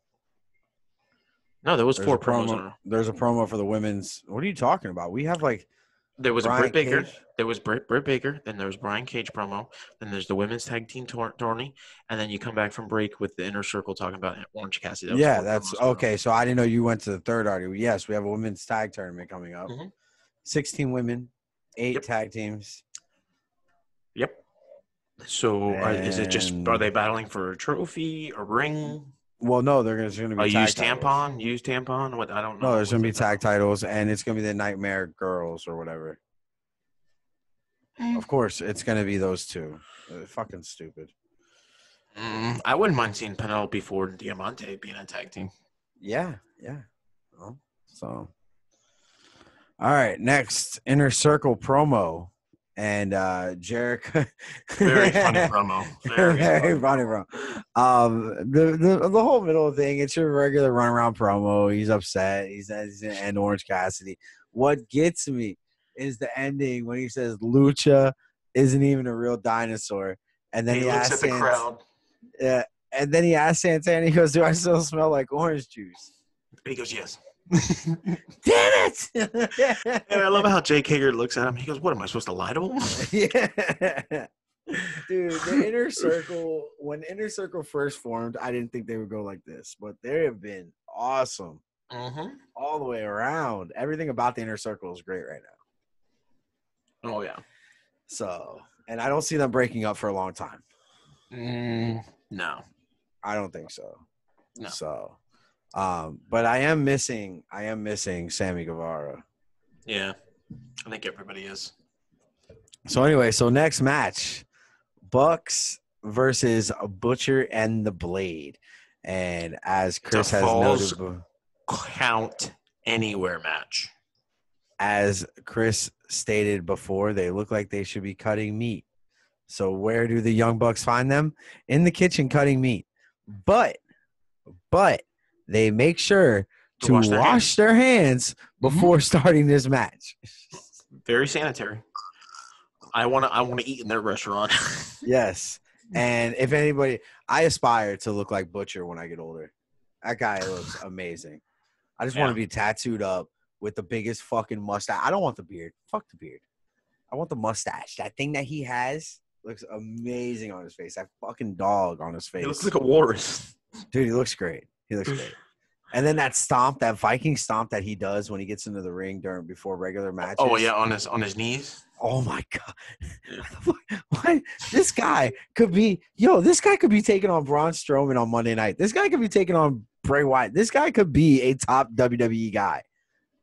No, there was 4 promos in a row. There's a promo for the women's – what are you talking about? We have like – there was Britt Baker. There was Britt Baker. Then there was Brian Cage promo. Then there's the women's tag team tourney. And then you come back from break with the Inner Circle talking about Orange Cassidy. Yeah, that's okay. So I didn't know you went to the third already. Yes, we have a women's tag tournament coming up. 16 women, 8 tag teams. Yep. So is it just – are they battling for a trophy, a ring? Well, no, they're going to be used tampon. What I don't know. No, there's going to be tag titles, and it's going to be the Nightmare Girls or whatever. Of course, it's going to be those 2. Fucking stupid. I wouldn't mind seeing Penelope Ford and Diamante being a tag team. Yeah. Well, so, all right, next Inner Circle promo. And Jericho, very funny promo. Very funny promo. The whole middle thing, it's your regular runaround promo. He's upset. He says he's gonna end Orange Cassidy. What gets me is the ending when he says Lucha isn't even a real dinosaur, and then he looks at the crowd. Yeah, and then he asks Santana. He goes, "Do I still smell like orange juice?" And he goes, "Yes." Damn it! And I love how Jake Hager looks at him. He goes, "What am I supposed to lie to him?" Yeah, dude. The Inner Circle. When Inner Circle first formed, I didn't think they would go like this, but they have been awesome all the way around. Everything about the Inner Circle is great right now. Oh yeah. So, and I don't see them breaking up for a long time. No, I don't think so. No. So. But I am missing Sammy Guevara. Yeah, I think everybody is. So anyway, next match, Bucks versus Butcher and the Blade, and as Chris has noted, count anywhere match. As Chris stated before, they look like they should be cutting meat. So where do the Young Bucks find them? In the kitchen cutting meat, but. They make sure to wash their hands before starting this match. Very sanitary. I want to eat in their restaurant. Yes. And if anybody, I aspire to look like Butcher when I get older. That guy looks amazing. I just want to be tattooed up with the biggest fucking mustache. I don't want the beard. Fuck the beard. I want the mustache. That thing that he has looks amazing on his face. That fucking dog on his face. He looks like a walrus. Dude, he looks great. And then that stomp, that Viking stomp that he does when he gets into the ring before regular matches. Oh yeah, on his knees. Oh my god! What? This guy could be taking on Braun Strowman on Monday night. This guy could be taking on Bray Wyatt. This guy could be a top WWE guy.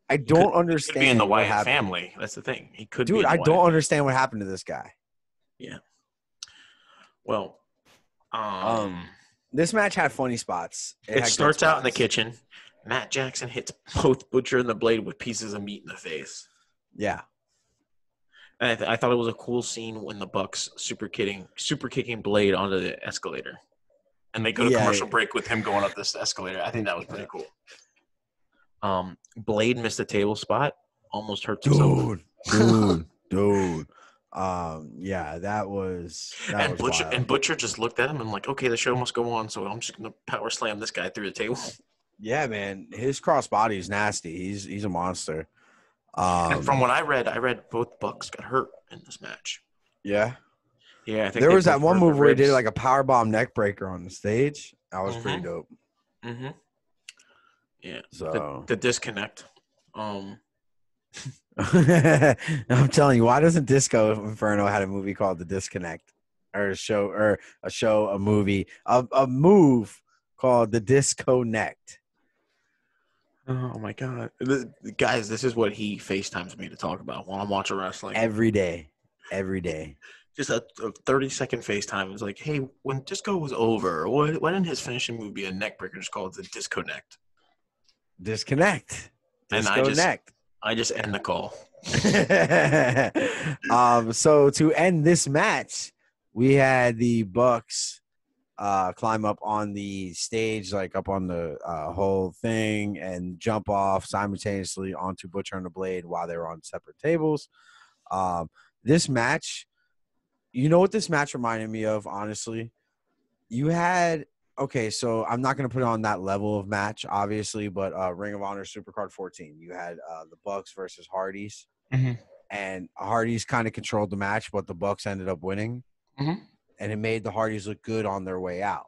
I don't understand. He could be in the Wyatt family. That's the thing. He could. Dude, I don't understand what happened to this guy. Yeah. Well, this match had funny spots. It starts out in the kitchen. Matt Jackson hits both Butcher and the Blade with pieces of meat in the face. Yeah. And I thought it was a cool scene when the Bucks super kicking Blade onto the escalator. And they go to commercial break with him going up this escalator. I think that was pretty cool. Blade missed a table spot. Almost hurt himself. Dude. Yeah, that was Butcher wild. And Butcher just looked at him and like, okay, the show must go on, so I'm just gonna power slam this guy through the table. Yeah, man, his crossbody is nasty. He's a monster. And from what I read both Bucks got hurt in this match. Yeah. Yeah, I think there was that one move where he did like a powerbomb neck breaker on the stage. That was pretty dope. Yeah. So the disconnect. I'm telling you, why doesn't Disco Inferno had a movie called The Disconnect, or a movie, a move called The Disconnect? Oh my god, guys! This is what he FaceTimes me to talk about while I'm watching wrestling. Every day. Just a 30-second FaceTime. It's like, hey, when Disco was over, why didn't his finishing move be a neck breaker? Just called the Disconnect. Disconnect. And I just end the call. So to end this match, we had the Bucks climb up on the stage, like up on the whole thing, and jump off simultaneously onto Butcher and the Blade while they were on separate tables. This match, you know what this match reminded me of, honestly? You had, okay, so I'm not going to put it on that level of match, obviously, but Ring of Honor Supercard 14, you had the Bucks versus Hardys, and Hardys kind of controlled the match, but the Bucks ended up winning, and it made the Hardys look good on their way out.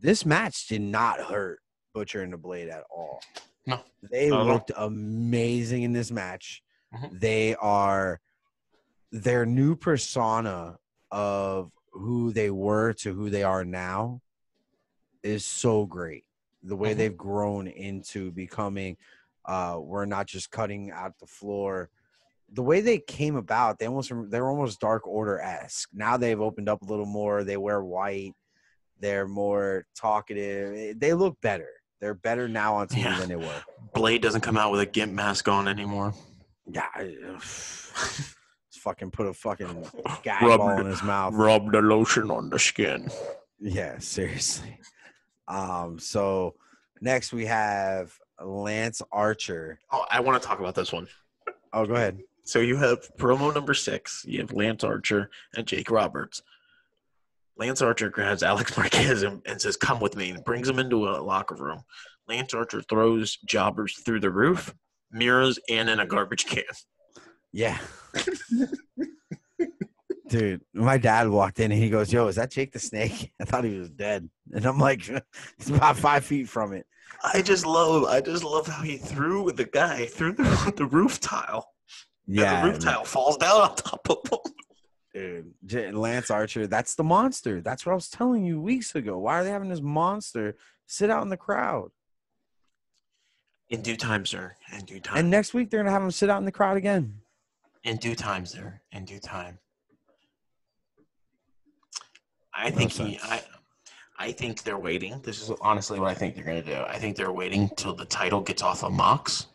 This match did not hurt Butcher and the Blade at all. No. They looked amazing in this match. They are their new persona of who they were to who they are now is so great. The way they've grown into becoming, we're not just cutting out the floor. The way they came about, they're almost Dark Order-esque. Now they've opened up a little more. They wear white. They're more talkative. They look better. They're better now on TV than they were. Blade doesn't come out with a gimp mask on anymore. Yeah. Fucking put a fucking gag ball in his mouth. Rub the lotion on the skin. Yeah, seriously. So next we have Lance Archer. Oh, I want to talk about this one. Oh, go ahead. So you have promo number 6. You have Lance Archer and Jake Roberts. Lance Archer grabs Alex Marquez and says, "Come with me," and brings him into a locker room. Lance Archer throws jobbers through the roof, mirrors, and in a garbage can. Yeah. Dude, my dad walked in and he goes, "Yo, is that Jake the Snake?" I thought he was dead. And I'm like, he's about 5 feet from it. I just love how he threw the guy through the roof tile. Yeah. And the roof tile falls down on top of him. Dude, Lance Archer, that's the monster. That's what I was telling you weeks ago. Why are they having this monster sit out in the crowd? In due time, sir. In due time. And next week, they're going to have him sit out in the crowd again. In due time, sir. In due time. I think they're waiting. This is honestly what I think they're going to do. I think they're waiting till the title gets off of Mox.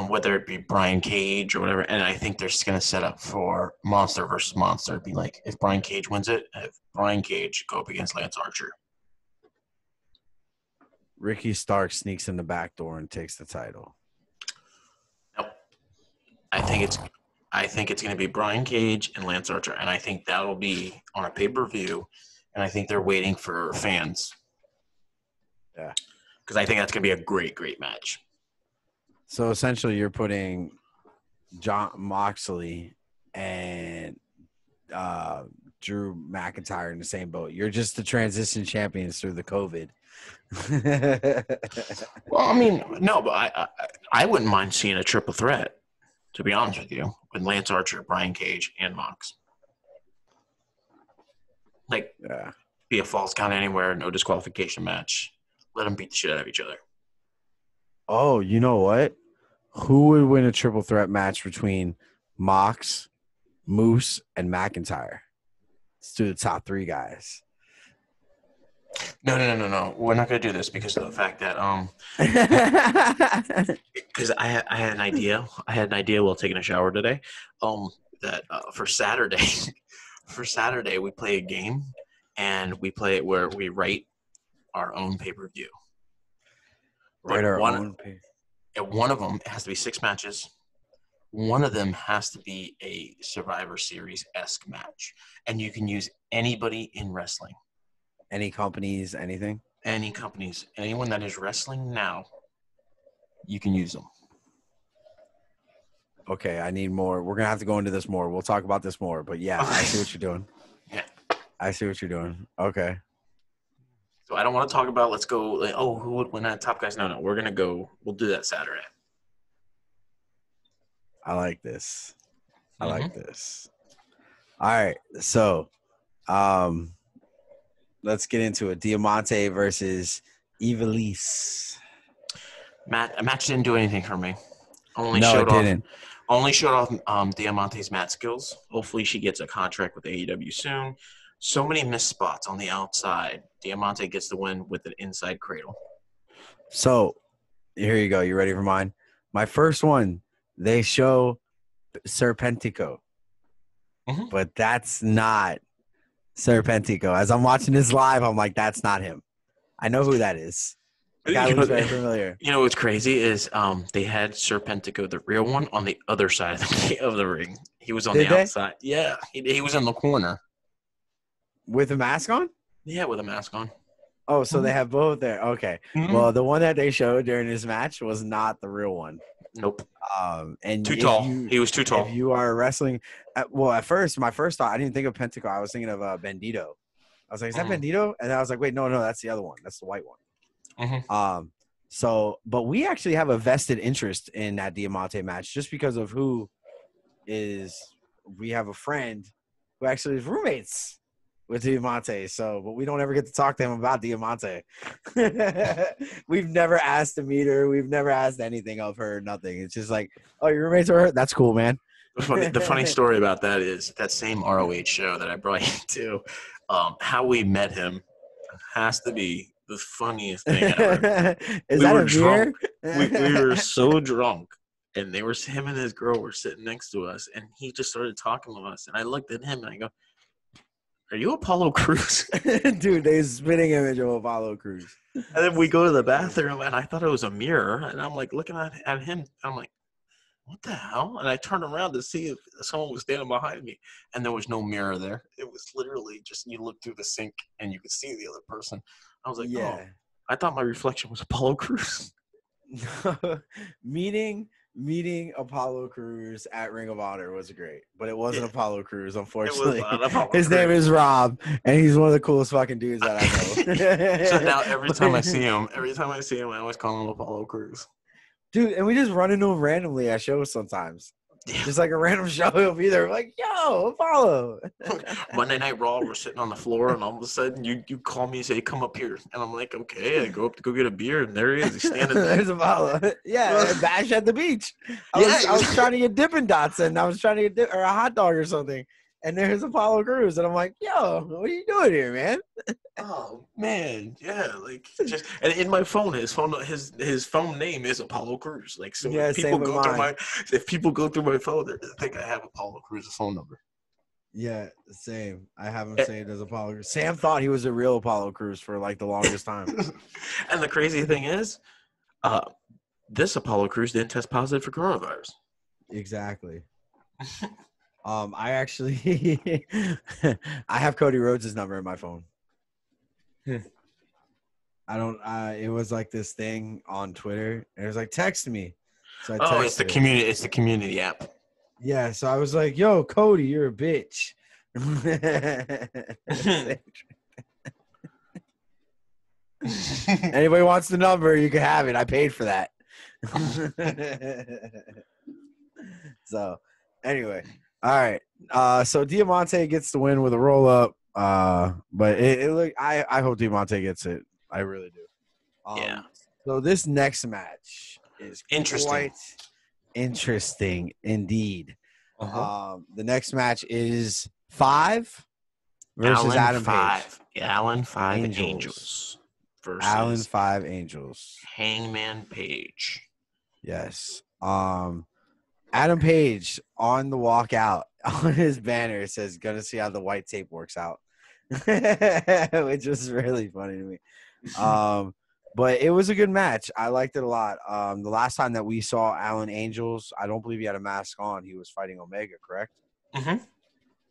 Whether it be Brian Cage or whatever. And I think they're just going to set up for Monster versus Monster. It'd be like, if Brian Cage wins it, have Brian Cage go up against Lance Archer. Ricky Stark sneaks in the back door and takes the title. Nope. I think it's going to be Brian Cage and Lance Archer. And I think that'll be on a pay-per-view. And I think they're waiting for fans. Yeah. Because I think that's going to be a great, great match. So essentially, you're putting John Moxley and Drew McIntyre in the same boat. You're just the transition champions through the COVID. Well, I mean, no, but I wouldn't mind seeing a triple threat, to be honest with you, with Lance Archer, Brian Cage, and Mox. Like, be a false count anywhere, no disqualification match. Let them beat the shit out of each other. Oh, you know what? Who would win a triple threat match between Mox, Moose, and McIntyre? Let's do the top 3 guys. No. We're not going to do this because of the fact that because I had an idea. I had an idea while taking a shower today. That for Saturday we play a game, and we play it where we write our own pay-per-view. And one of them has to be 6 matches. One of them has to be a Survivor Series-esque match. And you can use anybody in wrestling. Any companies, anything? Any companies. Anyone that is wrestling now, you can use them. Okay, I need more. We're going to have to go into this more. We'll talk about this more. But, yeah, I see what you're doing. Yeah. I see what you're doing. Okay. So I don't want to talk about, let's go, who would win that top guys? No, we're going to go, we'll do that Saturday. I like this. I Mhm. like this. All right, so let's get into it. Diamante versus Eve Elise. Match didn't do anything for me. Only No, it showed off. didn't. Only showed off Diamante's mat skills. Hopefully, she gets a contract with AEW soon. So many missed spots on the outside. Diamante gets the win with an inside cradle. So here you go. You ready for mine? My first one, they show Serpentico, Mhm. but that's not Serpentico. As I'm watching this live, I'm like, that's not him. I know who that is. The guy looks very familiar. You know what's crazy is they had Serpentico, the real one, on the other side of the ring. He was on Did the they? outside. Yeah, he was in the corner. With a mask on? Yeah, with a mask on. Oh, so they have both there. Okay. Mhm. Well, the one that they showed during this match was not the real one. Nope. And Too if tall. you He was too tall. if you are wrestling, well, at first, my first thought, I didn't think of Pentaco. I was thinking of Bandito. I was like, is that Bandito? And I was like, wait, no, that's the other one. That's the white one. So, but we actually have a vested interest in that Diamante match just because of who is. We have a friend who actually is roommates with Diamante. So, but we don't ever get to talk to him about Diamante. We've never asked to meet her. We've never asked anything of her. Nothing. It's just like, oh, your roommates are her? That's cool, man. The funny story about that is that same ROH show that I brought you to, how we met him has to be the funniest thing ever. Is that a beer? We were so drunk, and him and his girl were sitting next to us, and he just started talking to us, and I looked at him and I go, "Are you Apollo Crews?" Dude, they spitting image of Apollo Crews. And then we go to the bathroom, and I thought it was a mirror, and I'm like looking at him, I'm like, what the hell? And I turned around to see if someone was standing behind me, and there was no mirror there. It was literally just you look through the sink and you could see the other person. I was like, oh, I thought my reflection was Apollo Crews. meeting Apollo Crews at Ring of Honor was great, but it wasn't Apollo Crews, unfortunately. His name is Rob, and he's one of the coolest fucking dudes that I know. So now every time I see him, I always call him Apollo Crews. Dude, and we just run into him randomly at shows sometimes. Yeah. Just like a random show, he'll be there. We're like, yo, Apollo. Monday Night Raw, we're sitting on the floor, and all of a sudden you call me and say, come up here. And I'm like, okay. I go up to go get a beer, and there he is. He's standing there. There's Apollo. Yeah, Bash at the beach. I was trying to get Dippin' Dots, and I was trying to get or a hot dog or something. And there's Apollo Crews, and I'm like, yo, what are you doing here, man? Oh man, yeah, like just and in my phone, his phone name is Apollo Crews. Like, so if people go through my phone, they think I have Apollo Crews' phone number. Yeah, same. I have him saved as Apollo Crews. Sam thought he was a real Apollo Crews for like the longest time. And the crazy thing is, this Apollo Crews didn't test positive for coronavirus. Exactly. I actually I have Cody Rhodes' number in my phone. I don't it was like this thing on Twitter, and it was like, text me. So I texted it's the community app. Yeah, so I was like, yo, Cody, you're a bitch. Anybody wants the number, you can have it. I paid for that. So anyway. All right. So Diamante gets the win with a roll up. But it look I hope Diamante gets it. I really do. Yeah. So this next match is interesting. Quite interesting indeed. The next match is 5 versus Adam Page. Alan 5 Angels versus Alan 5 Angels. Hangman Page. Yes. Adam Page on the walkout on his banner says, "Gonna see how the white tape works out," which was really funny to me. But it was a good match. I liked it a lot. The last time that we saw Alan Angels, I don't believe he had a mask on. He was fighting Omega, correct? Mm-hmm.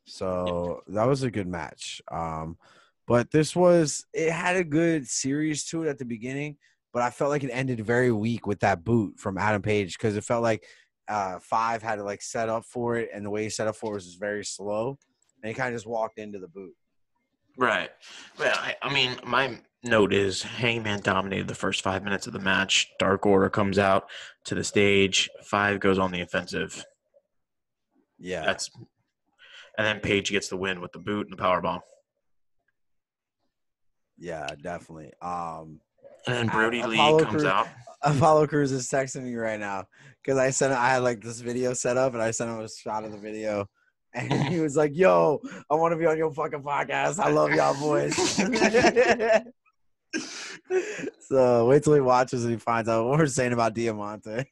So that was a good match. But it had a good series to it at the beginning, but I felt like it ended very weak with that boot from Adam Page because it felt like 5 had to like set up for it, and the way he set up for it was very slow, and he kind of just walked into the boot. Right. Well, I mean, my note is Hangman dominated the first 5 minutes of the match. Dark Order comes out to the stage. 5 goes on the offensive. Yeah. And then Paige gets the win with the boot and the power bomb. Yeah, definitely. And then Brody Lee comes out. Apollo Crews is texting me right now because I had like this video set up and I sent him a shot of the video. And he was like, yo, I want to be on your fucking podcast. I love y'all boys. So wait till he watches and he finds out what we're saying about Diamante.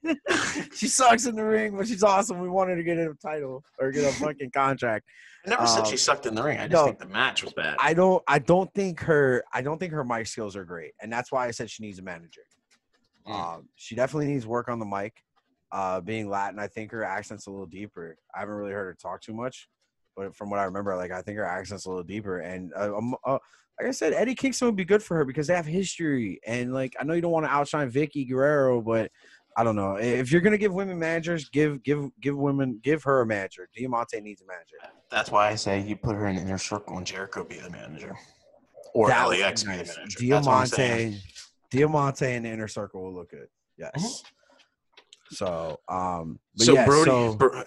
She sucks in the ring, but she's awesome. We want her to get a title or get a fucking contract. I never said she sucked in the ring. I just think the match was bad. I don't think her mic skills are great, and that's why I said she needs a manager. She definitely needs work on the mic. Being Latin, I think her accent's a little deeper. I haven't really heard her talk too much, but from what I remember, like I think her accent's a little deeper. And like I said, Eddie Kingston would be good for her because they have history. And like I know you don't want to outshine Vicky Guerrero, but I don't know if you're gonna give women managers, give her a manager. Diamante needs a manager. That's why I say you put her in the inner circle and Jericho be the manager, or LAX be the manager. Diamante in the inner circle will look good. Yes. Mm-hmm. So,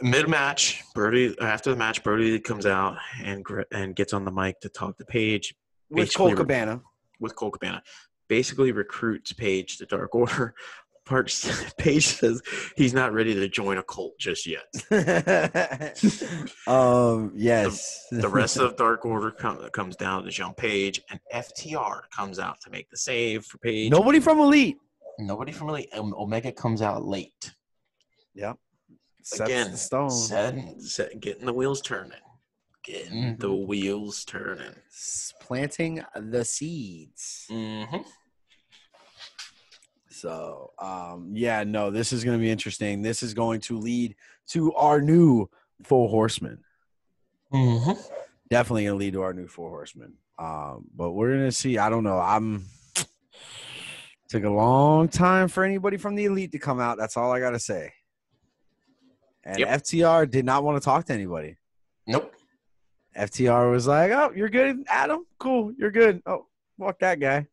mid-match, after the match, Brody comes out and gets on the mic to talk to Paige with Cole Cabana. Basically recruits Paige to Dark Order. Paige says he's not ready to join a cult just yet. Yes. The rest of Dark Order comes down to jump Paige, and FTR comes out to make the save for Paige. Nobody from Elite. Omega comes out late. Yep. Again, getting the wheels turning. The wheels turning. Planting the seeds. Mm-hmm. So, this is going to be interesting. This is going to lead to our new Four Horsemen. Mm-hmm. Definitely going to lead to our new Four Horsemen. But we're going to see. I don't know. Took a long time for anybody from the Elite to come out. That's all I got to say. And FTR did not want to talk to anybody. Nope. FTR was like, oh, you're good, Adam? Cool, you're good. Oh, fuck that guy.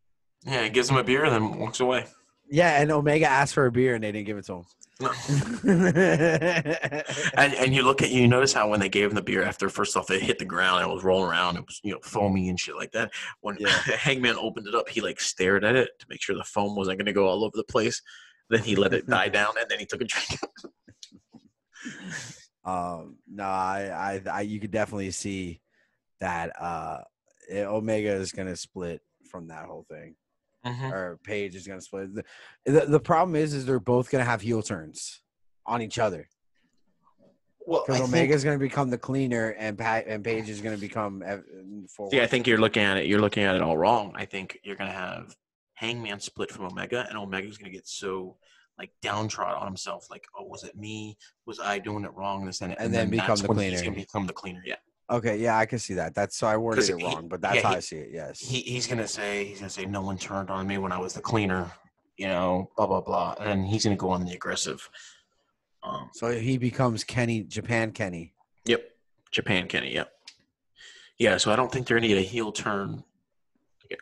Yeah, he gives him a beer and then walks away. Yeah, and Omega asked for a beer and they didn't give it to him. No. and you notice how when they gave him the beer after, first off, they hit the ground and it was rolling around. It was, foamy and shit like that. When Hangman opened it up, he like stared at it to make sure the foam wasn't going to go all over the place. Then he let it die down and then he took a drink. You could definitely see that Omega is going to split from that whole thing. Mm-hmm. Or Paige is going to split. The problem is they're both going to have heel turns on each other. Well, because Omega is going to become the cleaner, and Paige is going to become. I think you're looking at it all wrong. I think you're going to have Hangman split from Omega, and Omega's going to get so like downtrodden on himself. Like, oh, was it me? Was I doing it wrong? And then become the cleaner. He's going to become the cleaner. Yeah. Okay, yeah, I can see that. That's so I worded it wrong, but that's how I see it. Yes, he's gonna say no one turned on me when I was the cleaner, blah blah blah, and he's gonna go on the aggressive. So he becomes Japan Kenny. Yep, Japan Kenny. Yep. Yeah, so I don't think they're gonna get a heel turn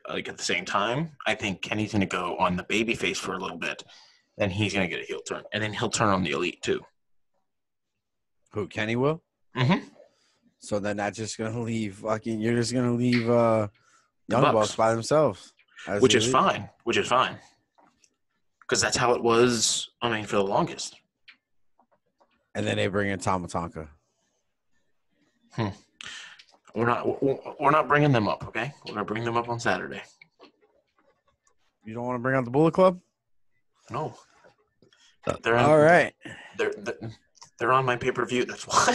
like at the same time. I think Kenny's gonna go on the babyface for a little bit, then he's gonna get a heel turn, and then he'll turn on the Elite too. Who, Kenny will? Mm-hmm. So then that's just going to leave you're just going to leave Young Bucks by themselves. Which is fine. Because that's how it was, for the longest. And then they bring in Tama Tonka. We're not bringing them up, okay? We're going to bring them up on Saturday. You don't want to bring out the Bullet Club? No. All right. They're on my pay-per-view, that's why.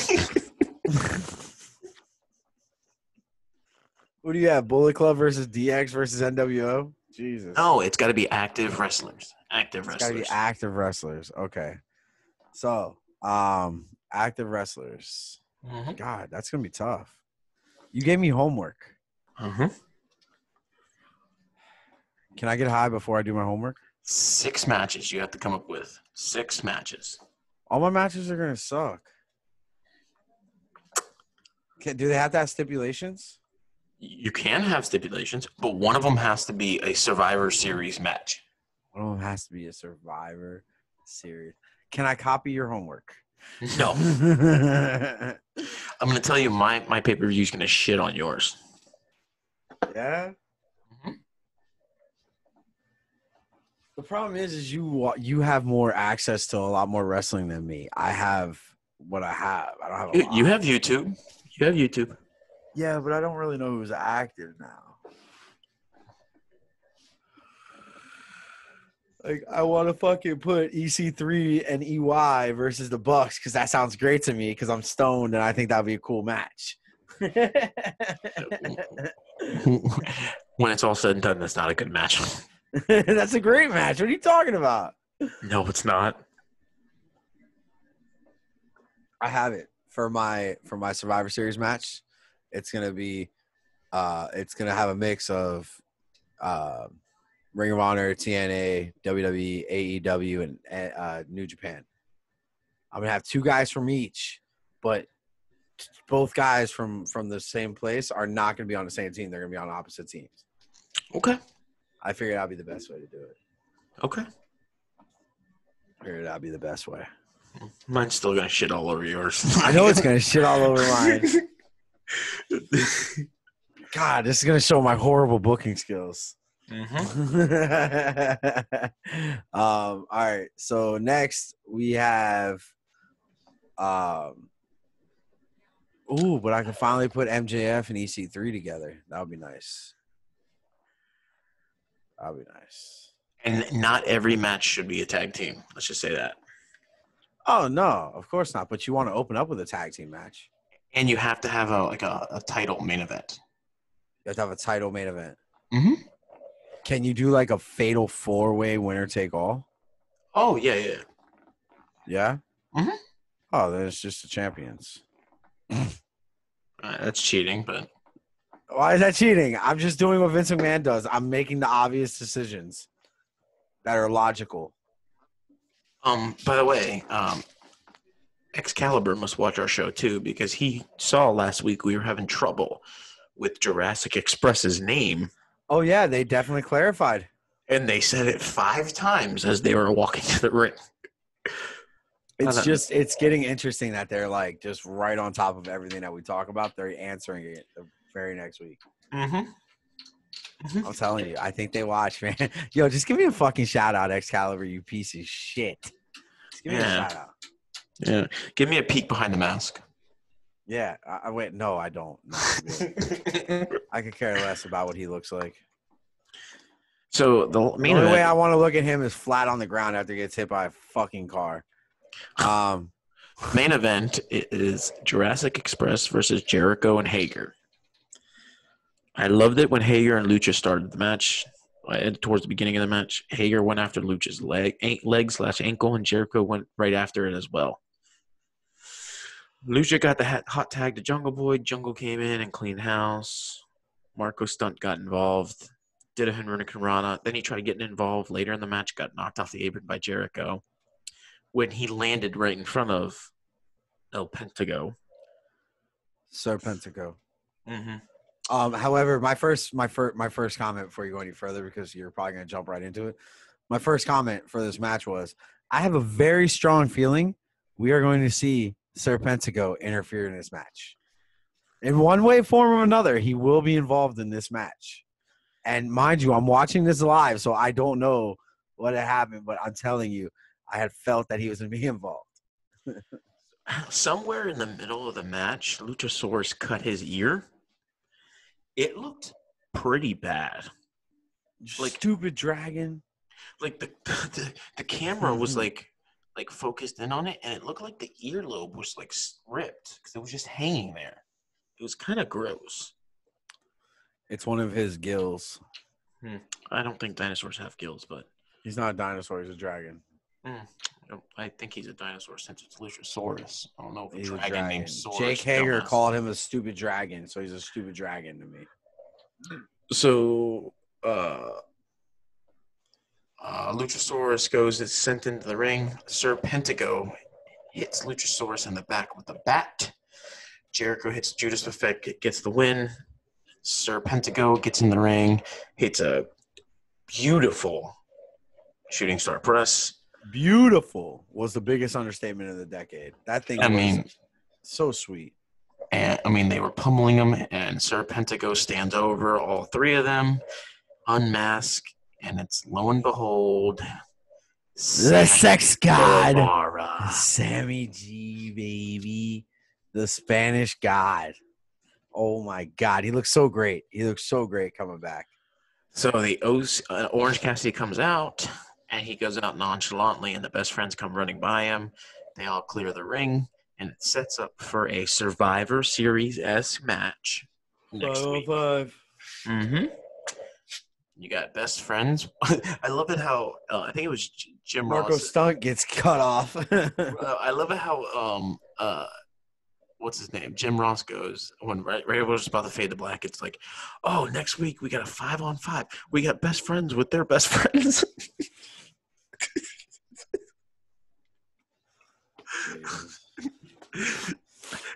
Who do you have? Bullet Club versus DX versus NWO? Jesus. No, it's got to be active wrestlers. It's got to be active wrestlers. Okay. So, active wrestlers. Mm-hmm. God, that's going to be tough. You gave me homework. Mm-hmm. Can I get high before I do my homework? 6 matches you have to come up with. 6 matches. All my matches are going to suck. Do they have to have stipulations? You can have stipulations, but one of them has to be a Survivor Series match. One of them has to be a Survivor Series. Can I copy your homework? No. I'm gonna tell you my pay-per-view is gonna shit on yours. Yeah. Mm-hmm. The problem is you have more access to a lot more wrestling than me. I have what I have. I don't have a lot. You have YouTube. You have YouTube. Yeah, but I don't really know who's active now. Like, I want to fucking put EC3 and EY versus the Bucks because that sounds great to me because I'm stoned and I think that would be a cool match. When it's all said and done, that's not a good match. That's a great match. What are you talking about? No, it's not. I have it for my Survivor Series match. It's gonna be, it's gonna have a mix of, Ring of Honor, TNA, WWE, AEW, and New Japan. I'm gonna have two guys from each, but both guys from the same place are not gonna be on the same team. They're gonna be on opposite teams. Okay. I figured that'd be the best way to do it. Okay. I figured that'd be the best way. Mine's still gonna shit all over yours. I know it's gonna shit all over mine. God, this is gonna show my horrible booking skills. Mm-hmm. All right. So next we have, but I can finally put MJF and EC3 together. That would be nice. That would be nice. And not every match should be a tag team. Let's just say that. Oh no, of course not. But you want to open up with a tag team match. And you have to have a title main event. You have to have a title main event. Mm-hmm. Can you do like a fatal 4-way winner take all? Oh, yeah. Yeah? Mm-hmm. Oh, then it's just the champions. That's cheating, but... Why is that cheating? I'm just doing what Vince McMahon does. I'm making the obvious decisions that are logical. By the way, Excalibur must watch our show too because he saw last week we were having trouble with Jurassic Express's name. Oh, yeah, they definitely clarified. And they said it 5 times as they were walking to the ring. It's getting interesting that they're like just right on top of everything that we talk about. They're answering it the very next week. Mm-hmm. I'm telling you, I think they watch, man. Yo, just give me a fucking shout out, Excalibur, you piece of shit. Just give me a shout out. Yeah. Give me a peek behind the mask. Yeah. I wait. No, I don't. No, I could care less about what he looks like. So the main only event, way I want to look at him is flat on the ground after he gets hit by a fucking car. Main event is Jurassic Express versus Jericho and Hager. I loved it when Hager and Lucha started the match. Towards the beginning of the match, Hager went after Lucha's leg/ankle, and Jericho went right after it as well. Lucha got the hot tag to Jungle Boy. Jungle came in and cleaned house. Marco Stunt got involved. Did a Hurricane Rana. Then he tried getting involved later in the match, got knocked off the apron by Jericho when he landed right in front of El Pentago. Sir Pentago. Mm-hmm. However, my first comment before you go any further, because you're probably going to jump right into it. My first comment for this match was, I have a very strong feeling we are going to see Sir Pentago interfere in this match. In one way, form, or another, he will be involved in this match. And mind you, I'm watching this live, so I don't know what had happened, but I'm telling you, I had felt that he was going to be involved. Somewhere in the middle of the match, Luchasaurus cut his ear. It looked pretty bad. Like, stupid dragon. Like the camera was like focused in on it, and it looked like the earlobe was like ripped because it was just hanging there. It was kind of gross. It's one of his gills. I don't think dinosaurs have gills, but he's not a dinosaur. He's a dragon. I think he's a dinosaur since it's Luchasaurus. I don't know if he's a dragon named Saurus. Jake Hager called him a stupid dragon, so he's a stupid dragon to me. So, Luchasaurus is sent into the ring. Sir Pentago hits Luchasaurus in the back with a bat. Jericho hits Judas Effect, gets the win. Sir Pentago gets in the ring, hits a beautiful shooting star press. Beautiful was the biggest understatement of the decade. That thing was so sweet. And I mean, they were pummeling him, and Sir Pentago stands over all three of them, unmask, and it's lo and behold, the sex god, Guevara. Sammy G, baby, the Spanish god. Oh my God, he looks so great. He looks so great coming back. So the Orange Cassidy comes out, and he goes out nonchalantly, and the best friends come running by him. They all clear the ring, and it sets up for a Survivor Series-esque match next week. 505. You got best friends. I love it how I think it was Jim Marco Ross. Stunt gets cut off. I love it how what's his name? Jim Ross goes when right was about to fade to black. It's like, oh, next week we got a 5-on-5. We got best friends with their best friends.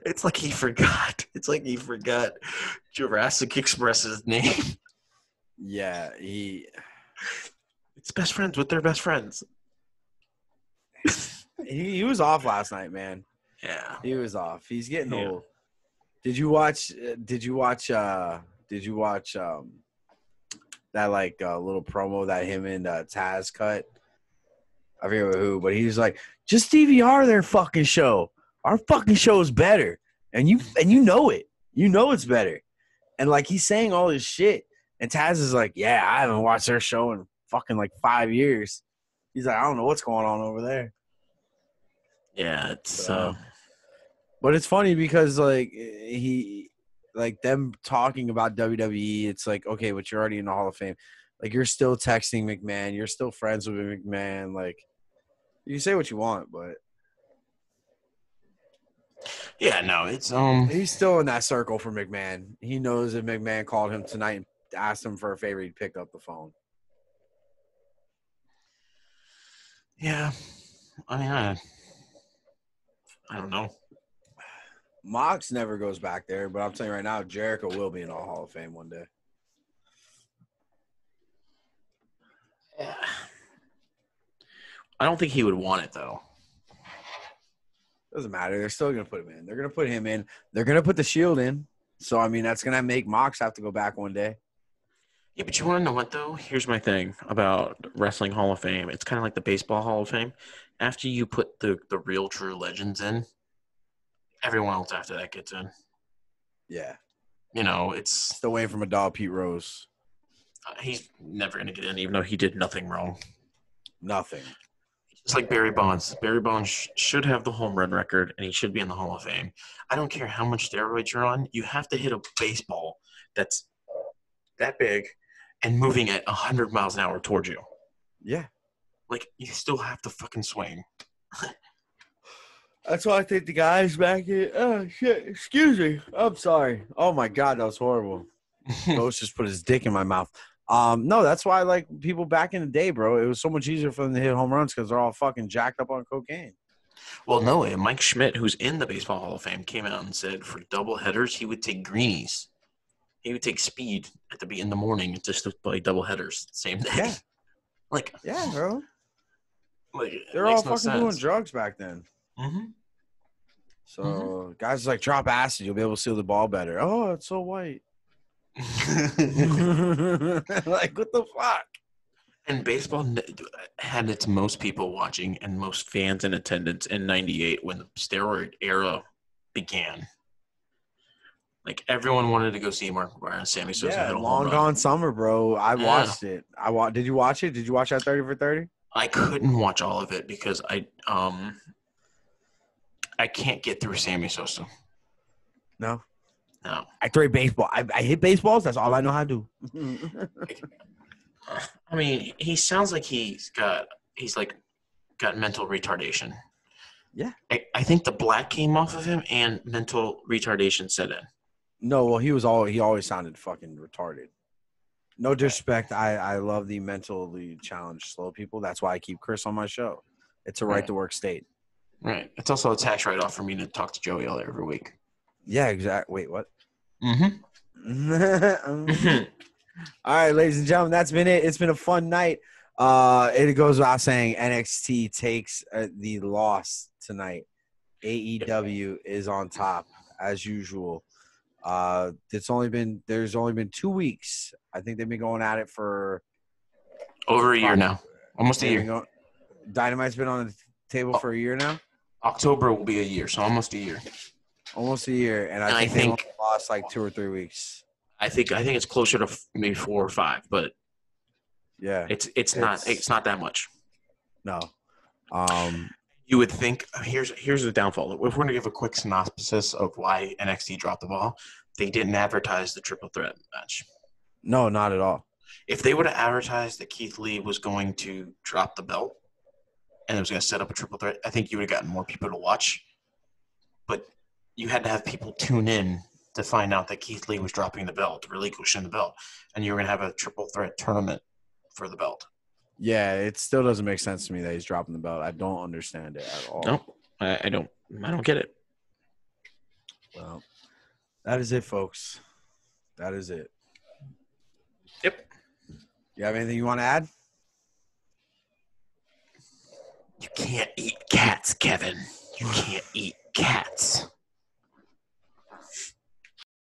It's like he forgot. It's like he forgot Jurassic Express's name. Yeah, it's best friends with their best friends. he was off last night, man. Yeah, he was off. He's getting old. Did you watch that like little promo that him and Taz cut? I forget who, but he was like, just DVR their fucking show. Our fucking show is better. And you know it. You know it's better. And like he's saying all this shit. And Taz is like, yeah, I haven't watched their show in fucking like 5 years. He's like, I don't know what's going on over there. Yeah, it's but it's funny because like them talking about WWE, it's like, okay, but you're already in the Hall of Fame. Like you're still texting McMahon, you're still friends with McMahon. Like you can say what you want, but yeah, no, it's he's still in that circle for McMahon. He knows if McMahon called him tonight and asked him for a favor, he'd pick up the phone. Yeah, I mean, I don't know. Mox never goes back there, but I'm telling you right now, Jericho will be in the Hall of Fame one day. Yeah. I don't think he would want it, though. Doesn't matter. They're still going to put him in. They're going to put him in. They're going to put the Shield in. So, I mean, that's going to make Mox have to go back one day. Yeah, but you want to know what, though? Here's my thing about Wrestling Hall of Fame. It's kind of like the Baseball Hall of Fame. After you put the real true legends in, everyone else after that gets in. Yeah. You know, it's still waiting for my dog, Pete Rose. He's never going to get in, even though he did nothing wrong. Nothing. It's like Barry Bonds. Barry Bonds should have the home run record, and he should be in the Hall of Fame. I don't care how much steroids you're on. You have to hit a baseball that's that big and moving at 100 miles an hour towards you. Yeah. Like, you still have to fucking swing. That's why I think the guys back in – oh, shit. Excuse me. I'm sorry. Oh, my God. That was horrible. Ghost just put his dick in my mouth. No, that's why, like, people back in the day, bro, it was so much easier for them to hit home runs because they're all fucking jacked up on cocaine. Well, no, Mike Schmidt, who's in the Baseball Hall of Fame, came out and said for double headers, he would take greenies. He would take speed in the morning just to play double headers the same day. Yeah. Like, yeah, bro. Like, they're all fucking doing drugs back then. Mm-hmm. So guys like drop acid, you'll be able to see the ball better. Oh, it's so white. Like, what the fuck? And baseball had its most people watching and most fans in attendance in '98 when the steroid era began. Like, everyone wanted to go see Mark McGwire and Sammy Sosa hit a home Long run. Gone Summer, bro. I watched it. Did you watch it? Did you watch that 30 for 30? I couldn't watch all of it because I can't get through Sammy Sosa. No. I throw baseball. I hit baseballs. That's all I know how to do. I mean, he sounds like he's got mental retardation. Yeah. I think the black came off of him and mental retardation set in. No, well, he always sounded fucking retarded. No disrespect. I love the mentally challenged slow people. That's why I keep Chris on my show. It's a right to work state. Right. It's also a tax write-off for me to talk to Joey every week. Yeah, exactly. Wait, what? Mm-hmm. All right, ladies and gentlemen, that's been it. It's been a fun night. It goes without saying NXT takes the loss tonight. AEW is on top as usual. There's only been 2 weeks. I think they've been going at it for over a year now, almost a they've year. been Dynamite's been on the table for a year now. October will be a year, so almost a year. Almost a year, and I think they've lost like 2 or 3 weeks. I think it's closer to maybe 4 or 5, but yeah, it's not that much. No. You would think here's the downfall. If we're going to give a quick synopsis of why NXT dropped the ball, they didn't advertise the triple threat match. No, not at all. If they would have advertised that Keith Lee was going to drop the belt and it was going to set up a triple threat, I think you would have gotten more people to watch. But you had to have people tune in to find out that Keith Lee was dropping the belt, relinquishing the belt, and you were going to have a triple threat tournament for the belt. Yeah, it still doesn't make sense to me that he's dropping the belt. I don't understand it at all. No, I don't get it. Well, that is it, folks. That is it. Yep. You have anything you want to add? You can't eat cats, Kevin. You can't eat cats.